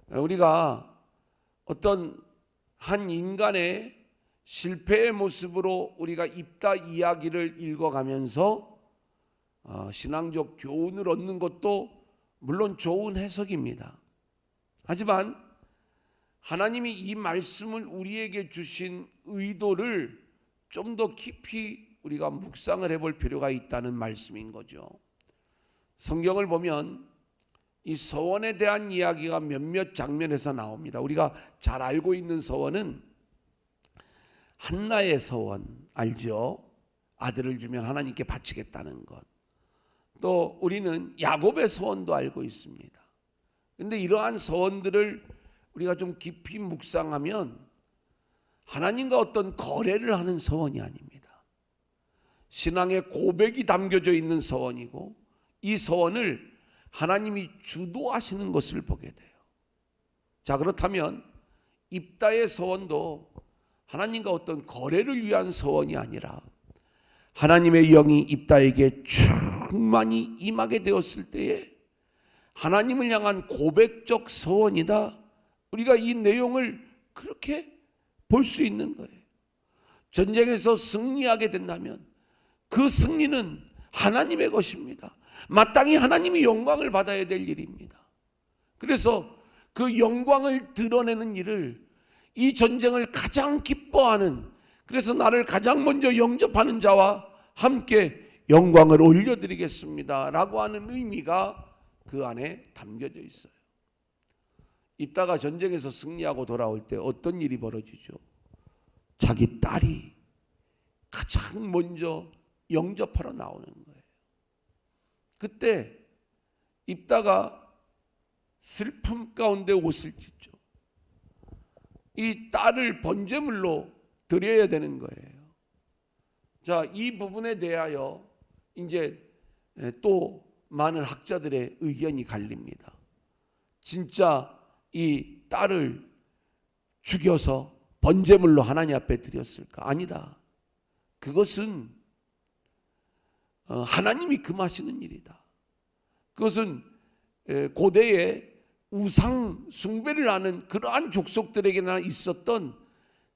우리가 어떤 한 인간의 실패의 모습으로 우리가 입다 이야기를 읽어가면서 신앙적 교훈을 얻는 것도 물론 좋은 해석입니다. 하지만 하나님이 이 말씀을 우리에게 주신 의도를 좀 더 깊이 우리가 묵상을 해볼 필요가 있다는 말씀인 거죠. 성경을 보면 이 서원에 대한 이야기가 몇몇 장면에서 나옵니다. 우리가 잘 알고 있는 서원은 한나의 서원 알죠? 아들을 주면 하나님께 바치겠다는 것. 또 우리는 야곱의 서원도 알고 있습니다. 그런데 이러한 서원들을 우리가 좀 깊이 묵상하면 하나님과 어떤 거래를 하는 서원이 아닙니다. 신앙의 고백이 담겨져 있는 서원이고, 이 서원을 하나님이 주도하시는 것을 보게 돼요. 자, 그렇다면 입다의 서원도 하나님과 어떤 거래를 위한 서원이 아니라 하나님의 영이 입다에게 충만히 임하게 되었을 때에 하나님을 향한 고백적 서원이다. 우리가 이 내용을 그렇게 볼 수 있는 거예요. 전쟁에서 승리하게 된다면 그 승리는 하나님의 것입니다. 마땅히 하나님이 영광을 받아야 될 일입니다. 그래서 그 영광을 드러내는 일을, 이 전쟁을 가장 기뻐하는, 그래서 나를 가장 먼저 영접하는 자와 함께 영광을 올려드리겠습니다 라고 하는 의미가 그 안에 담겨져 있어요. 입다가 전쟁에서 승리하고 돌아올 때 어떤 일이 벌어지죠? 자기 딸이 가장 먼저 영접하러 나오는 거예요. 그때 입다가 슬픔 가운데 옷을 찢죠. 이 딸을 번제물로 드려야 되는 거예요. 자, 이 부분에 대하여 이제 또 많은 학자들의 의견이 갈립니다. 진짜 이 딸을 죽여서 번제물로 하나님 앞에 드렸을까? 아니다. 그것은 하나님이 금하시는 일이다. 그것은 고대에 우상 숭배를 하는 그러한 족속들에게나 있었던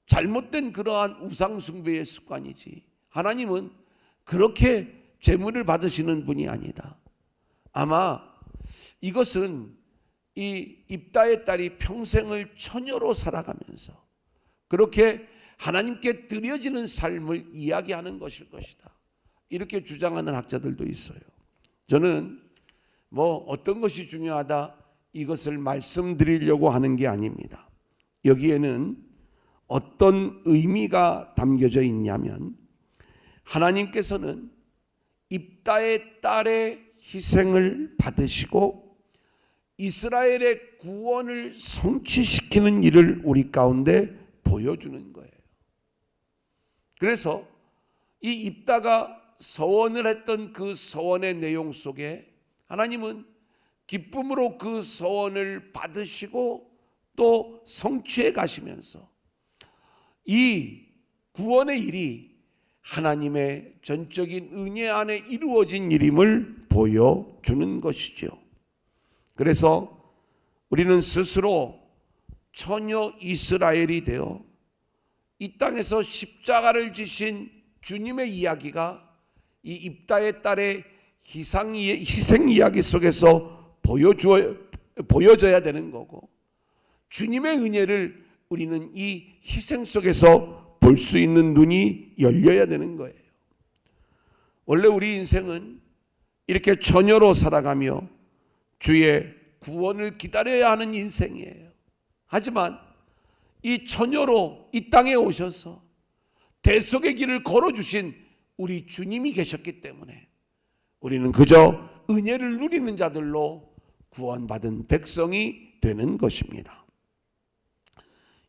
잘못된 그러한 우상 숭배의 습관이지, 하나님은 그렇게 제물을 받으시는 분이 아니다. 아마 이것은 이 입다의 딸이 평생을 처녀로 살아가면서 그렇게 하나님께 드려지는 삶을 이야기하는 것일 것이다, 이렇게 주장하는 학자들도 있어요. 저는 어떤 것이 중요하다 이것을 말씀드리려고 하는 게 아닙니다. 여기에는 어떤 의미가 담겨져 있냐면, 하나님께서는 입다의 딸의 희생을 받으시고 이스라엘의 구원을 성취시키는 일을 우리 가운데 보여주는 거예요. 그래서 이 입다가 서원을 했던 그 서원의 내용 속에 하나님은 기쁨으로 그 서원을 받으시고 또 성취해 가시면서 이 구원의 일이 하나님의 전적인 은혜 안에 이루어진 일임을 보여주는 것이죠. 그래서 우리는 스스로 처녀 이스라엘이 되어 이 땅에서 십자가를 지신 주님의 이야기가 이 입다의 딸의 희생 이야기 속에서 보여져야 되는 거고, 주님의 은혜를 우리는 이 희생 속에서 볼 수 있는 눈이 열려야 되는 거예요. 원래 우리 인생은 이렇게 처녀로 살아가며 주의 구원을 기다려야 하는 인생이에요. 하지만 이 처녀로 이 땅에 오셔서 대속의 길을 걸어주신 우리 주님이 계셨기 때문에 우리는 그저 은혜를 누리는 자들로 구원받은 백성이 되는 것입니다.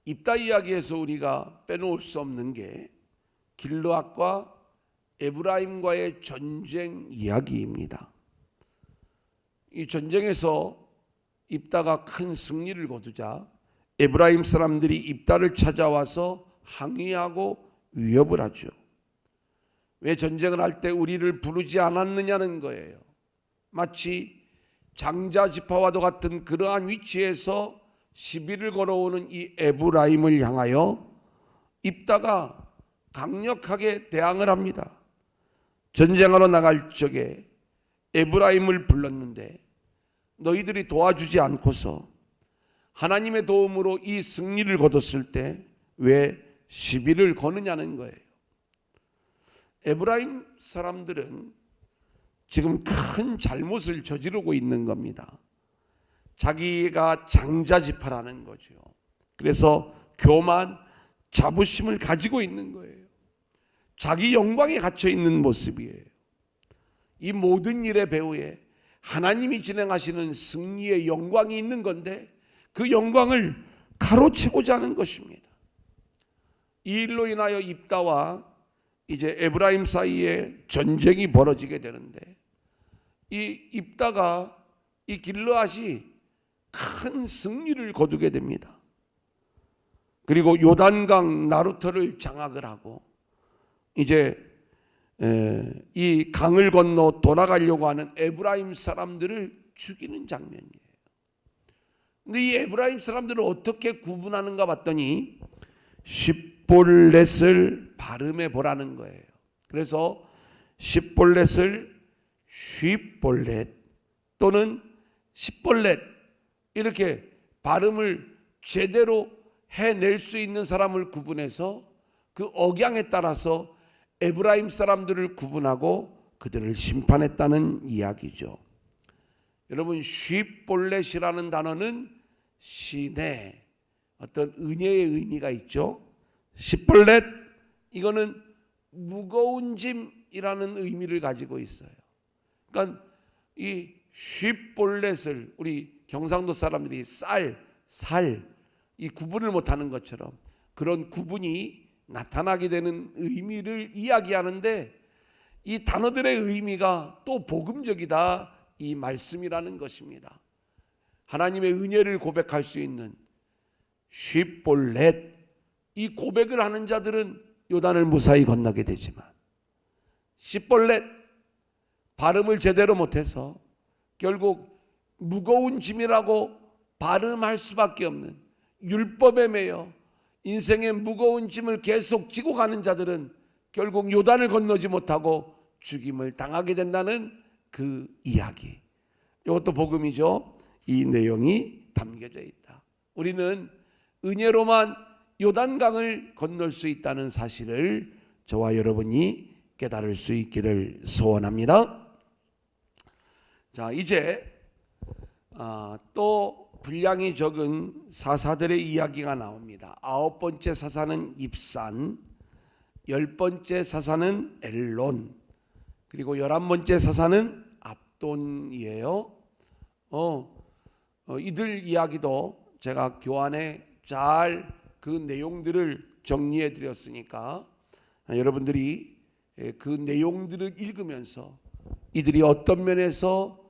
입다 이야기에서 우리가 빼놓을 수 없는 게 길르앗과 에브라임과의 전쟁 이야기입니다. 이 전쟁에서 입다가 큰 승리를 거두자 에브라임 사람들이 입다를 찾아와서 항의하고 위협을 하죠. 왜 전쟁을 할 때 우리를 부르지 않았느냐는 거예요. 마치 장자지파와도 같은 그러한 위치에서 시비를 걸어오는 이 에브라임을 향하여 입다가 강력하게 대항을 합니다. 전쟁하러 나갈 적에 에브라임을 불렀는데 너희들이 도와주지 않고서 하나님의 도움으로 이 승리를 거뒀을 때 왜 시비를 거느냐는 거예요. 에브라임 사람들은 지금 큰 잘못을 저지르고 있는 겁니다. 자기가 장자지파라는 거죠. 그래서 교만, 자부심을 가지고 있는 거예요. 자기 영광에 갇혀 있는 모습이에요. 이 모든 일의 배후에 하나님이 진행하시는 승리의 영광이 있는 건데 그 영광을 가로채고자 하는 것입니다. 이 일로 인하여 입다와 이제 에브라임 사이에 전쟁이 벌어지게 되는데, 이 입다가 이 길르앗이 큰 승리를 거두게 됩니다. 그리고 요단강 나루터를 장악을 하고 이제 이 강을 건너 돌아가려고 하는 에브라임 사람들을 죽이는 장면이에요. 근데 이 에브라임 사람들을 어떻게 구분하는가 봤더니 십볼렛을 발음해 보라는 거예요. 그래서 십볼렛을 쉽볼렛 또는 십볼렛 이렇게 발음을 제대로 해낼 수 있는 사람을 구분해서 그 억양에 따라서 에브라임 사람들을 구분하고 그들을 심판했다는 이야기죠. 여러분, 쉽볼렛이라는 단어는 신의 어떤 은혜의 의미가 있죠. 십볼렛, 이거는 무거운 짐이라는 의미를 가지고 있어요. 그러니까 이 쉽볼렛을 우리 경상도 사람들이 살 이 구분을 못하는 것처럼 그런 구분이 나타나게 되는 의미를 이야기하는데, 이 단어들의 의미가 또 복음적이다 이 말씀이라는 것입니다. 하나님의 은혜를 고백할 수 있는 쉽볼렛, 이 고백을 하는 자들은 요단을 무사히 건너게 되지만, 십볼렛 발음을 제대로 못해서 결국 무거운 짐이라고 발음할 수밖에 없는 율법에 매여 인생의 무거운 짐을 계속 지고 가는 자들은 결국 요단을 건너지 못하고 죽임을 당하게 된다는 그 이야기. 이것도 복음이죠. 이 내용이 담겨져 있다. 우리는 은혜로만 요단강을 건널 수 있다는 사실을 저와 여러분이 깨달을 수 있기를 소원합니다. 자, 이제 또 분량이 적은 사사들의 이야기가 나옵니다. 9번째 사사는 입산, 10번째 사사는 엘론, 그리고 11번째 사사는 압돈이에요. 이들 이야기도 제가 교환에 잘 그 내용들을 정리해 드렸으니까 여러분들이 그 내용들을 읽으면서 이들이 어떤 면에서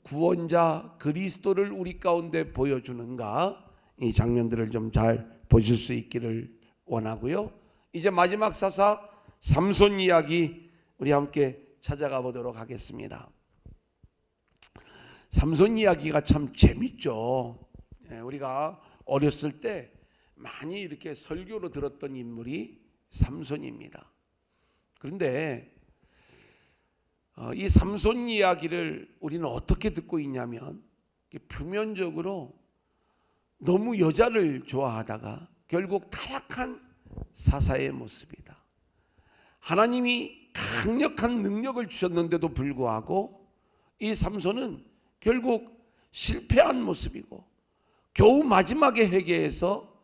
구원자 그리스도를 우리 가운데 보여주는가, 이 장면들을 좀 잘 보실 수 있기를 원하고요. 이제 마지막 사사 삼손 이야기 우리 함께 찾아가 보도록 하겠습니다. 삼손 이야기가 참 재밌죠. 우리가 어렸을 때 많이 이렇게 설교로 들었던 인물이 삼손입니다. 그런데 이 삼손 이야기를 우리는 어떻게 듣고 있냐면, 표면적으로 너무 여자를 좋아하다가 결국 타락한 사사의 모습이다. 하나님이 강력한 능력을 주셨는데도 불구하고 이 삼손은 결국 실패한 모습이고, 겨우 마지막에 회개해서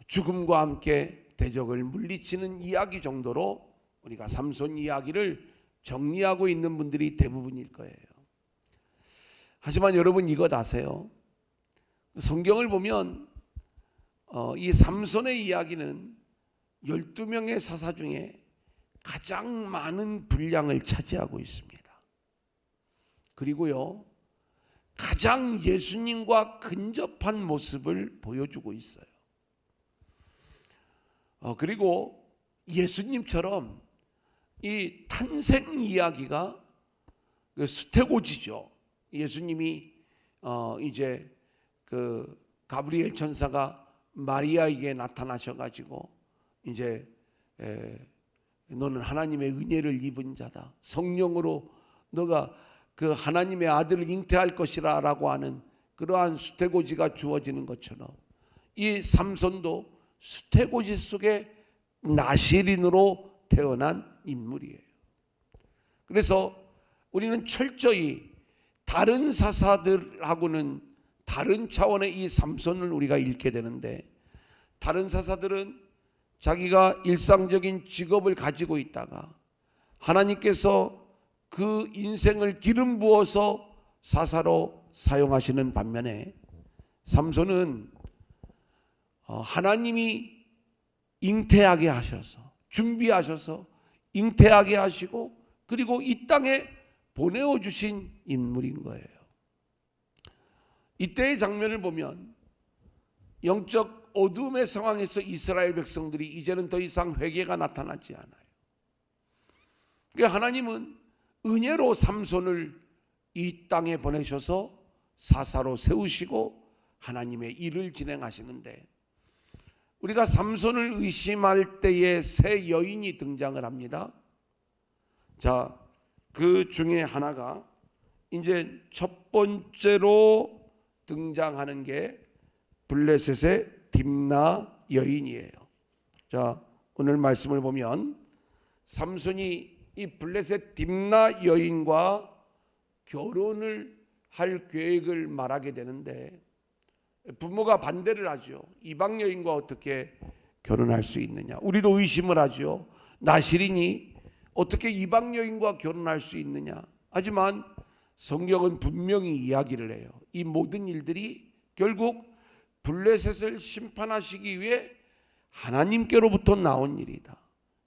죽음과 함께 대적을 물리치는 이야기 정도로 우리가 삼손 이야기를 정리하고 있는 분들이 대부분일 거예요. 하지만 여러분 이것 아세요? 성경을 보면 이 삼손의 이야기는 12명의 사사 중에 가장 많은 분량을 차지하고 있습니다. 그리고요, 가장 예수님과 근접한 모습을 보여주고 있어요. 그리고 예수님처럼 이 탄생 이야기가 수태고지죠. 예수님이 이제 그 가브리엘 천사가 마리아에게 나타나셔가지고 이제 너는 하나님의 은혜를 입은 자다, 성령으로 너가 그 하나님의 아들을 잉태할 것이라 라고 하는 그러한 수태고지가 주어지는 것처럼 이 삼손도 수태고지 속에 나실인으로 태어난 인물이에요. 그래서 우리는 철저히 다른 사사들하고는 다른 차원의 이 삼손을 우리가 읽게 되는데, 다른 사사들은 자기가 일상적인 직업을 가지고 있다가 하나님께서 그 인생을 기름 부어서 사사로 사용하시는 반면에, 삼손은 하나님이 잉태하게 하셔서, 준비하셔서 잉태하게 하시고 그리고 이 땅에 보내어 주신 인물인 거예요. 이때의 장면을 보면 영적 어둠의 상황에서 이스라엘 백성들이 이제는 더 이상 회개가 나타나지 않아요. 그러니까 하나님은 은혜로 삼손을 이 땅에 보내셔서 사사로 세우시고 하나님의 일을 진행하시는데, 우리가 삼손을 의심할 때에 세 여인이 등장을 합니다. 자, 그 중에 하나가 이제 첫 번째로 등장하는 게 블레셋의 딥나 여인이에요. 자, 오늘 말씀을 보면 삼손이 이 블레셋 딥나 여인과 결혼을 할 계획을 말하게 되는데, 부모가 반대를 하죠. 이방 여인과 어떻게 결혼할 수 있느냐. 우리도 의심을 하죠. 나실인이 어떻게 이방 여인과 결혼할 수 있느냐. 하지만 성경은 분명히 이야기를 해요. 이 모든 일들이 결국 블레셋을 심판하시기 위해 하나님께로부터 나온 일이다.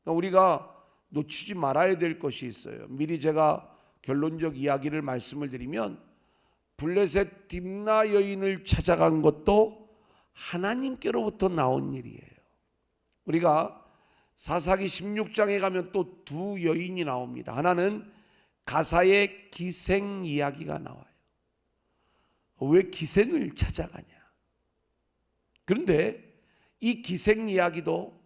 그러니까 우리가 놓치지 말아야 될 것이 있어요. 미리 제가 결론적 이야기를 말씀을 드리면, 블레셋 딥나 여인을 찾아간 것도 하나님께로부터 나온 일이에요. 우리가 사사기 16장에 가면 또 두 여인이 나옵니다. 하나는 가사의 기생 이야기가 나와요. 왜 기생을 찾아가냐? 그런데 이 기생 이야기도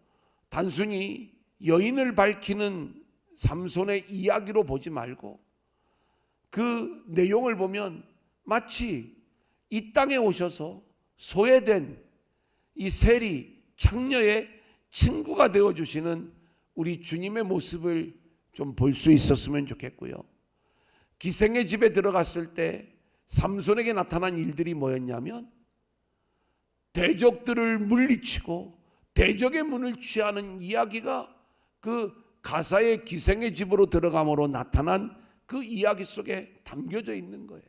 단순히 여인을 밝히는 삼손의 이야기로 보지 말고, 그 내용을 보면 마치 이 땅에 오셔서 소외된 이 세리 창녀의 친구가 되어주시는 우리 주님의 모습을 좀 볼 수 있었으면 좋겠고요. 기생의 집에 들어갔을 때 삼손에게 나타난 일들이 뭐였냐면, 대적들을 물리치고 대적의 문을 취하는 이야기가 그 가사의 기생의 집으로 들어감으로 나타난 그 이야기 속에 담겨져 있는 거예요.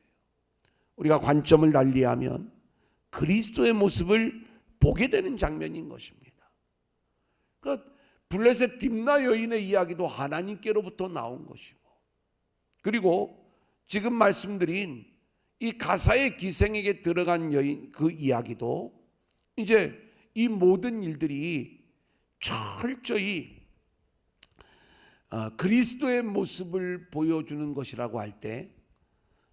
우리가 관점을 달리하면 그리스도의 모습을 보게 되는 장면인 것입니다. 그러니까 블레셋 딥나 여인의 이야기도 하나님께로부터 나온 것이고, 그리고 지금 말씀드린 이 가사의 기생에게 들어간 여인 그 이야기도 이제 이 모든 일들이 철저히 그리스도의 모습을 보여주는 것이라고 할 때,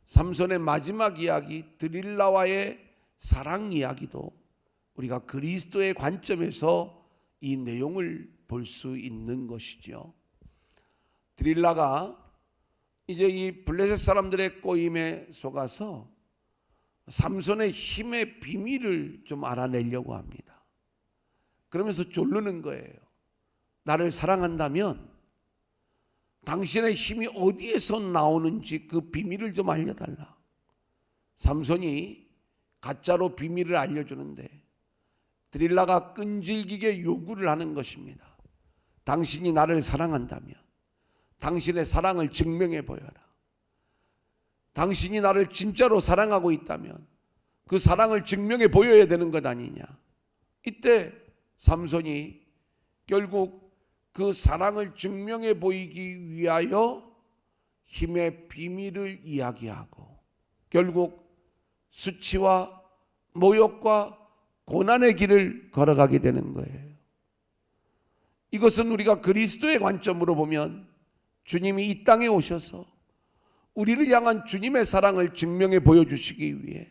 삼손의 마지막 이야기 드릴라와의 사랑 이야기도 우리가 그리스도의 관점에서 이 내용을 볼 수 있는 것이죠. 드릴라가 이제 이 블레셋 사람들의 꼬임에 속아서 삼손의 힘의 비밀을 좀 알아내려고 합니다. 그러면서 조르는 거예요. 나를 사랑한다면 당신의 힘이 어디에서 나오는지 그 비밀을 좀 알려달라. 삼손이 가짜로 비밀을 알려주는데 드릴라가 끈질기게 요구를 하는 것입니다. 당신이 나를 사랑한다면 당신의 사랑을 증명해 보여라. 당신이 나를 진짜로 사랑하고 있다면 그 사랑을 증명해 보여야 되는 것 아니냐. 이때 삼손이 결국 그 사랑을 증명해 보이기 위하여 힘의 비밀을 이야기하고 결국 수치와 모욕과 고난의 길을 걸어가게 되는 거예요. 이것은 우리가 그리스도의 관점으로 보면 주님이 이 땅에 오셔서 우리를 향한 주님의 사랑을 증명해 보여주시기 위해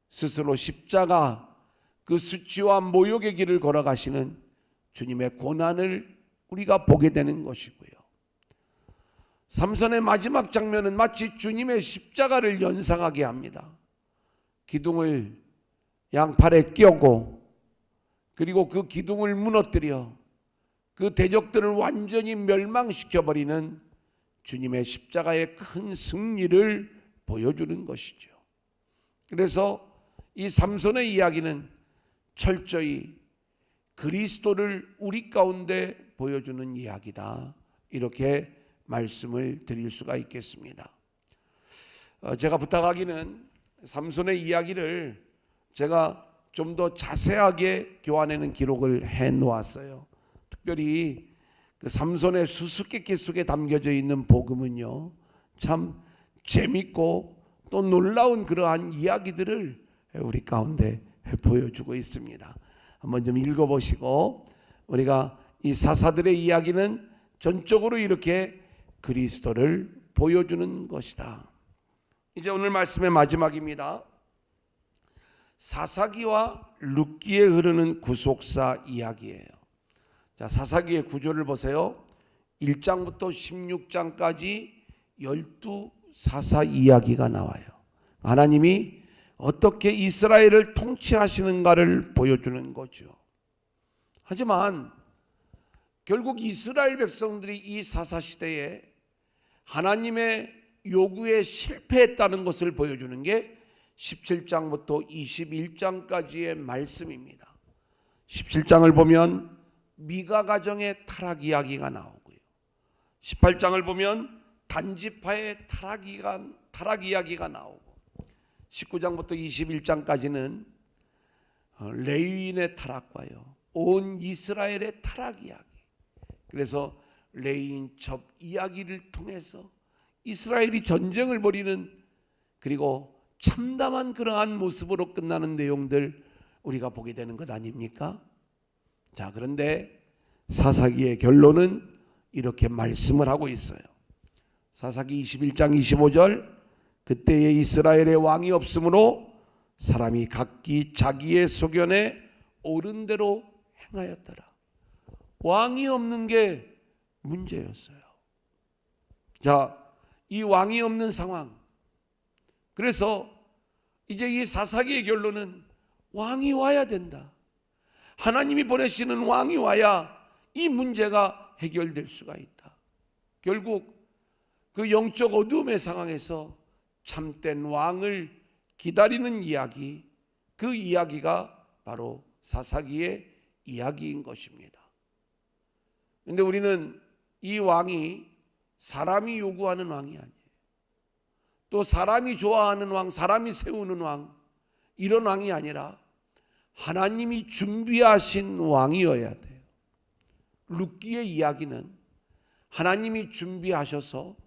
스스로 십자가 그 수치와 모욕의 길을 걸어가시는 주님의 고난을 우리가 보게 되는 것이고요. 삼손의 마지막 장면은 마치 주님의 십자가를 연상하게 합니다. 기둥을 양팔에 끼우고 그리고 그 기둥을 무너뜨려 그 대적들을 완전히 멸망시켜버리는 주님의 십자가의 큰 승리를 보여주는 것이죠. 그래서 이 삼손의 이야기는 철저히 그리스도를 우리 가운데 보여주는 이야기다, 이렇게 말씀을 드릴 수가 있겠습니다. 제가 부탁하기는 삼손의 이야기를 제가 좀 더 자세하게 교환해는 기록을 해 놓았어요. 특별히 그 삼손의 수수께끼 속에 담겨져 있는 복음은요, 참 재밌고 또 놀라운 그러한 이야기들을 우리 가운데 보여주고 있습니다. 한번 좀 읽어보시고, 우리가 이 사사들의 이야기는 전적으로 이렇게 그리스도를 보여주는 것이다. 이제 오늘 말씀의 마지막입니다. 사사기와 룻기에 흐르는 구속사 이야기예요. 자, 사사기의 구조를 보세요. 1장부터 16장까지 12사사 이야기가 나와요. 하나님이 어떻게 이스라엘을 통치하시는가를 보여주는 거죠. 하지만 결국 이스라엘 백성들이 이 사사시대에 하나님의 요구에 실패했다는 것을 보여주는 게 17장부터 21장까지의 말씀입니다. 17장을 보면 미가 가정의 타락 이야기가 나오고요. 18장을 보면 단지파의 타락 이야기가 나오고 19장부터 21장까지는 레위인의 타락과요 온 이스라엘의 타락 이야기. 그래서 레위인 첩 이야기를 통해서 이스라엘이 전쟁을 벌이는 그리고 참담한 그러한 모습으로 끝나는 내용들 우리가 보게 되는 것 아닙니까? 자, 그런데 사사기의 결론은 이렇게 말씀을 하고 있어요. 사사기 21장 25절 그때에 이스라엘의 왕이 없으므로 사람이 각기 자기의 소견에 옳은 대로 행하였더라. 왕이 없는 게 문제였어요. 자, 이 왕이 없는 상황. 그래서 이제 이 사사기의 결론은 왕이 와야 된다. 하나님이 보내시는 왕이 와야 이 문제가 해결될 수가 있다. 결국 그 영적 어두움의 상황에서 참된 왕을 기다리는 이야기, 그 이야기가 바로 사사기의 이야기인 것입니다. 그런데 우리는 이 왕이 사람이 요구하는 왕이 아니에요. 또 사람이 좋아하는 왕, 사람이 세우는 왕, 이런 왕이 아니라 하나님이 준비하신 왕이어야 돼요. 룻기의 이야기는 하나님이 준비하셔서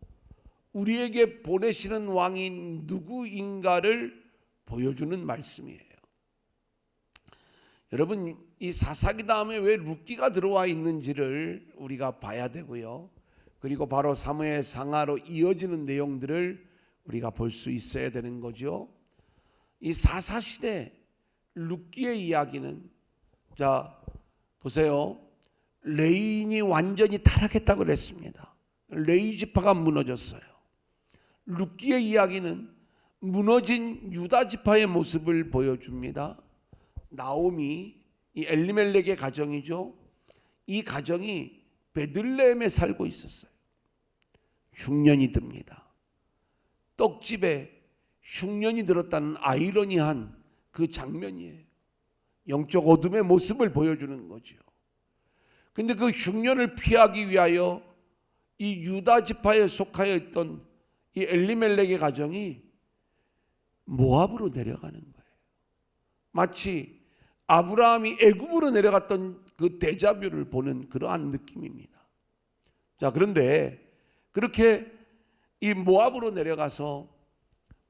우리에게 보내시는 왕이 누구인가를 보여주는 말씀이에요. 여러분, 이 사사기 다음에 왜 룻기가 들어와 있는지를 우리가 봐야 되고요. 그리고 바로 사무엘 상하로 이어지는 내용들을 우리가 볼 수 있어야 되는 거죠. 이 사사시대 룻기의 이야기는, 자 보세요, 레위인이 완전히 타락했다고 그랬습니다. 레위 지파가 무너졌어요. 룻기의 이야기는 무너진 유다 지파의 모습을 보여줍니다. 나오미, 이 엘리멜렉의 가정이죠. 이 가정이 베들레헴에 살고 있었어요. 흉년이 듭니다. 떡집에 흉년이 들었다는 아이러니한 그 장면이에요. 영적 어둠의 모습을 보여주는 거죠. 근데 그 흉년을 피하기 위하여 이 유다 지파에 속하여 있던 이 엘리멜렉의 가정이 모압으로 내려가는 거예요. 마치 아브라함이 애굽으로 내려갔던 그 데자뷰를 보는 그러한 느낌입니다. 자, 그런데 그렇게 이 모압으로 내려가서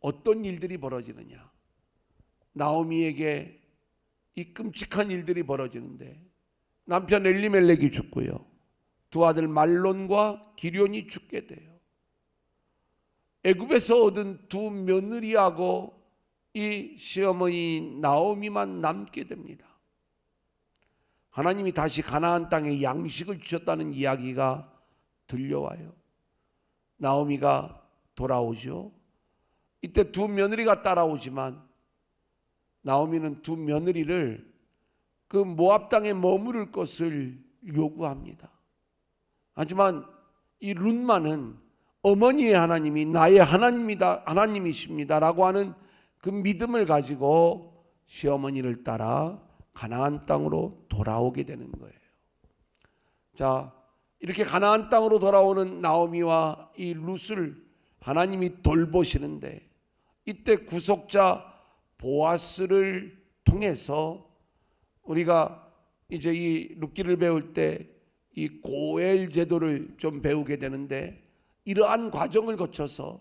어떤 일들이 벌어지느냐? 나오미에게 이 끔찍한 일들이 벌어지는데 남편 엘리멜렉이 죽고요, 두 아들 말론과 기럨이 죽게 돼요. 애굽에서 얻은 두 며느리하고 이 시어머니 나오미만 남게 됩니다. 하나님이 다시 가나안 땅에 양식을 주셨다는 이야기가 들려와요. 나오미가 돌아오죠. 이때 두 며느리가 따라오지만 나오미는 두 며느리를 그 모압 땅에 머무를 것을 요구합니다. 하지만 이 룻마는 어머니의 하나님이 나의 하나님이다, 하나님이십니다 라고 하는 그 믿음을 가지고 시어머니를 따라 가나안 땅으로 돌아오게 되는 거예요. 자, 이렇게 가나안 땅으로 돌아오는 나오미와 이 룻을 하나님이 돌보시는데, 이때 구속자 보아스를 통해서 우리가 이제 이 룻기를 배울 때 이 고엘 제도를 좀 배우게 되는데, 이러한 과정을 거쳐서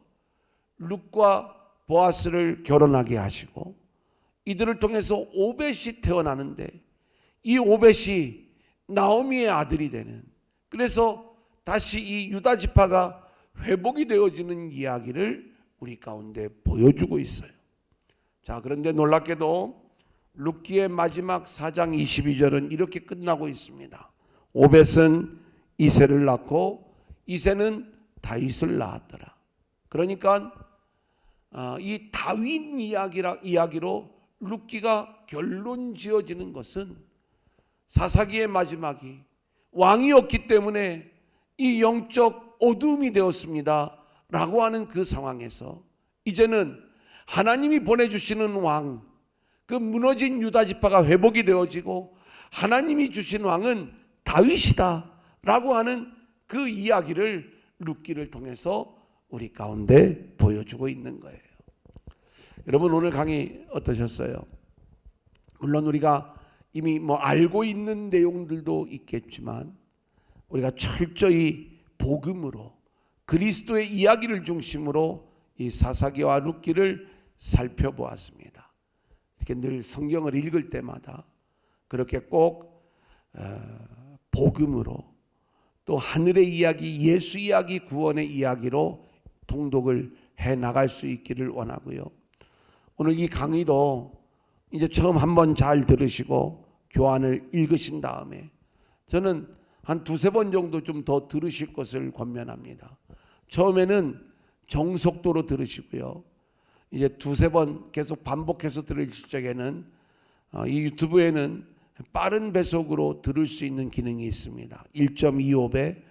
룻과 보아스를 결혼하게 하시고 이들을 통해서 오벳이 태어나는데, 이 오벳이 나오미의 아들이 되는, 그래서 다시 이 유다 지파가 회복이 되어지는 이야기를 우리 가운데 보여주고 있어요. 자, 그런데 놀랍게도 룻기의 마지막 4장 22절은 이렇게 끝나고 있습니다. 오벳은 이새를 낳고 이새는 다윗을 낳았더라. 그러니까 이 다윗 이야기로 룻기가 결론 지어지는 것은 사사기의 마지막이 왕이었기 때문에 이 영적 어둠이 되었습니다 라고 하는 그 상황에서 이제는 하나님이 보내주시는 왕, 그 무너진 유다 지파가 회복이 되어지고 하나님이 주신 왕은 다윗이다 라고 하는 그 이야기를 룻기를 통해서 우리 가운데 보여주고 있는 거예요. 여러분 오늘 강의 어떠셨어요? 물론 우리가 이미 알고 있는 내용들도 있겠지만 우리가 철저히 복음으로 그리스도의 이야기를 중심으로 이 사사기와 룻기를 살펴보았습니다. 이렇게 늘 성경을 읽을 때마다 그렇게 꼭 복음으로 또 하늘의 이야기, 예수 이야기, 구원의 이야기로 통독을 해 나갈 수 있기를 원하고요. 오늘 이 강의도 이제 처음 한번 잘 들으시고 교환을 읽으신 다음에 저는 한 두세 번 정도 좀 더 들으실 것을 권면합니다. 처음에는 정속도로 들으시고요. 이제 두세 번 계속 반복해서 들으실 적에는 이 유튜브에는 빠른 배속으로 들을 수 있는 기능이 있습니다. 1.25배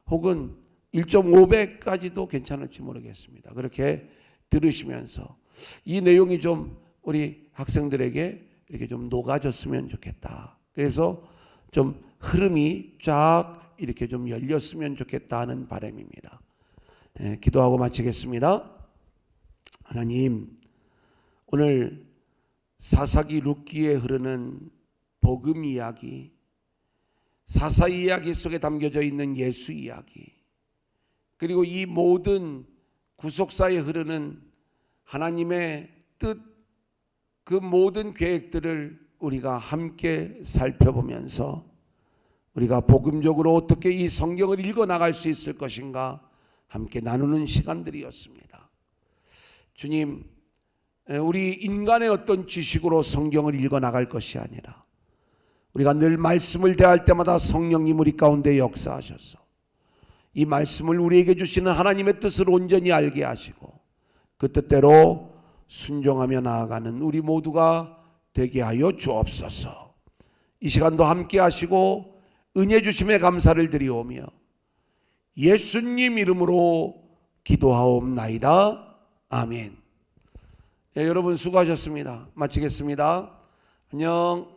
혹은 1.5배까지도 괜찮을지 모르겠습니다. 그렇게 들으시면서 이 내용이 좀 우리 학생들에게 이렇게 좀 녹아졌으면 좋겠다. 그래서 좀 흐름이 쫙 이렇게 좀 열렸으면 좋겠다 하는 바람입니다. 기도하고 마치겠습니다. 하나님, 오늘 사사기 룻기에 흐르는 복음 이야기, 사사 이야기 속에 담겨져 있는 예수 이야기, 그리고 이 모든 구속사에 흐르는 하나님의 뜻, 그 모든 계획들을 우리가 함께 살펴보면서 우리가 복음적으로 어떻게 이 성경을 읽어 나갈 수 있을 것인가 함께 나누는 시간들이었습니다. 주님, 우리 인간의 어떤 지식으로 성경을 읽어 나갈 것이 아니라 우리가 늘 말씀을 대할 때마다 성령님 우리 가운데 역사하셔서 이 말씀을 우리에게 주시는 하나님의 뜻을 온전히 알게 하시고 그 뜻대로 순종하며 나아가는 우리 모두가 되게 하여 주옵소서. 이 시간도 함께 하시고 은혜 주심에 감사를 드리오며 예수님 이름으로 기도하옵나이다. 아멘. 여러분 수고하셨습니다. 마치겠습니다. 안녕.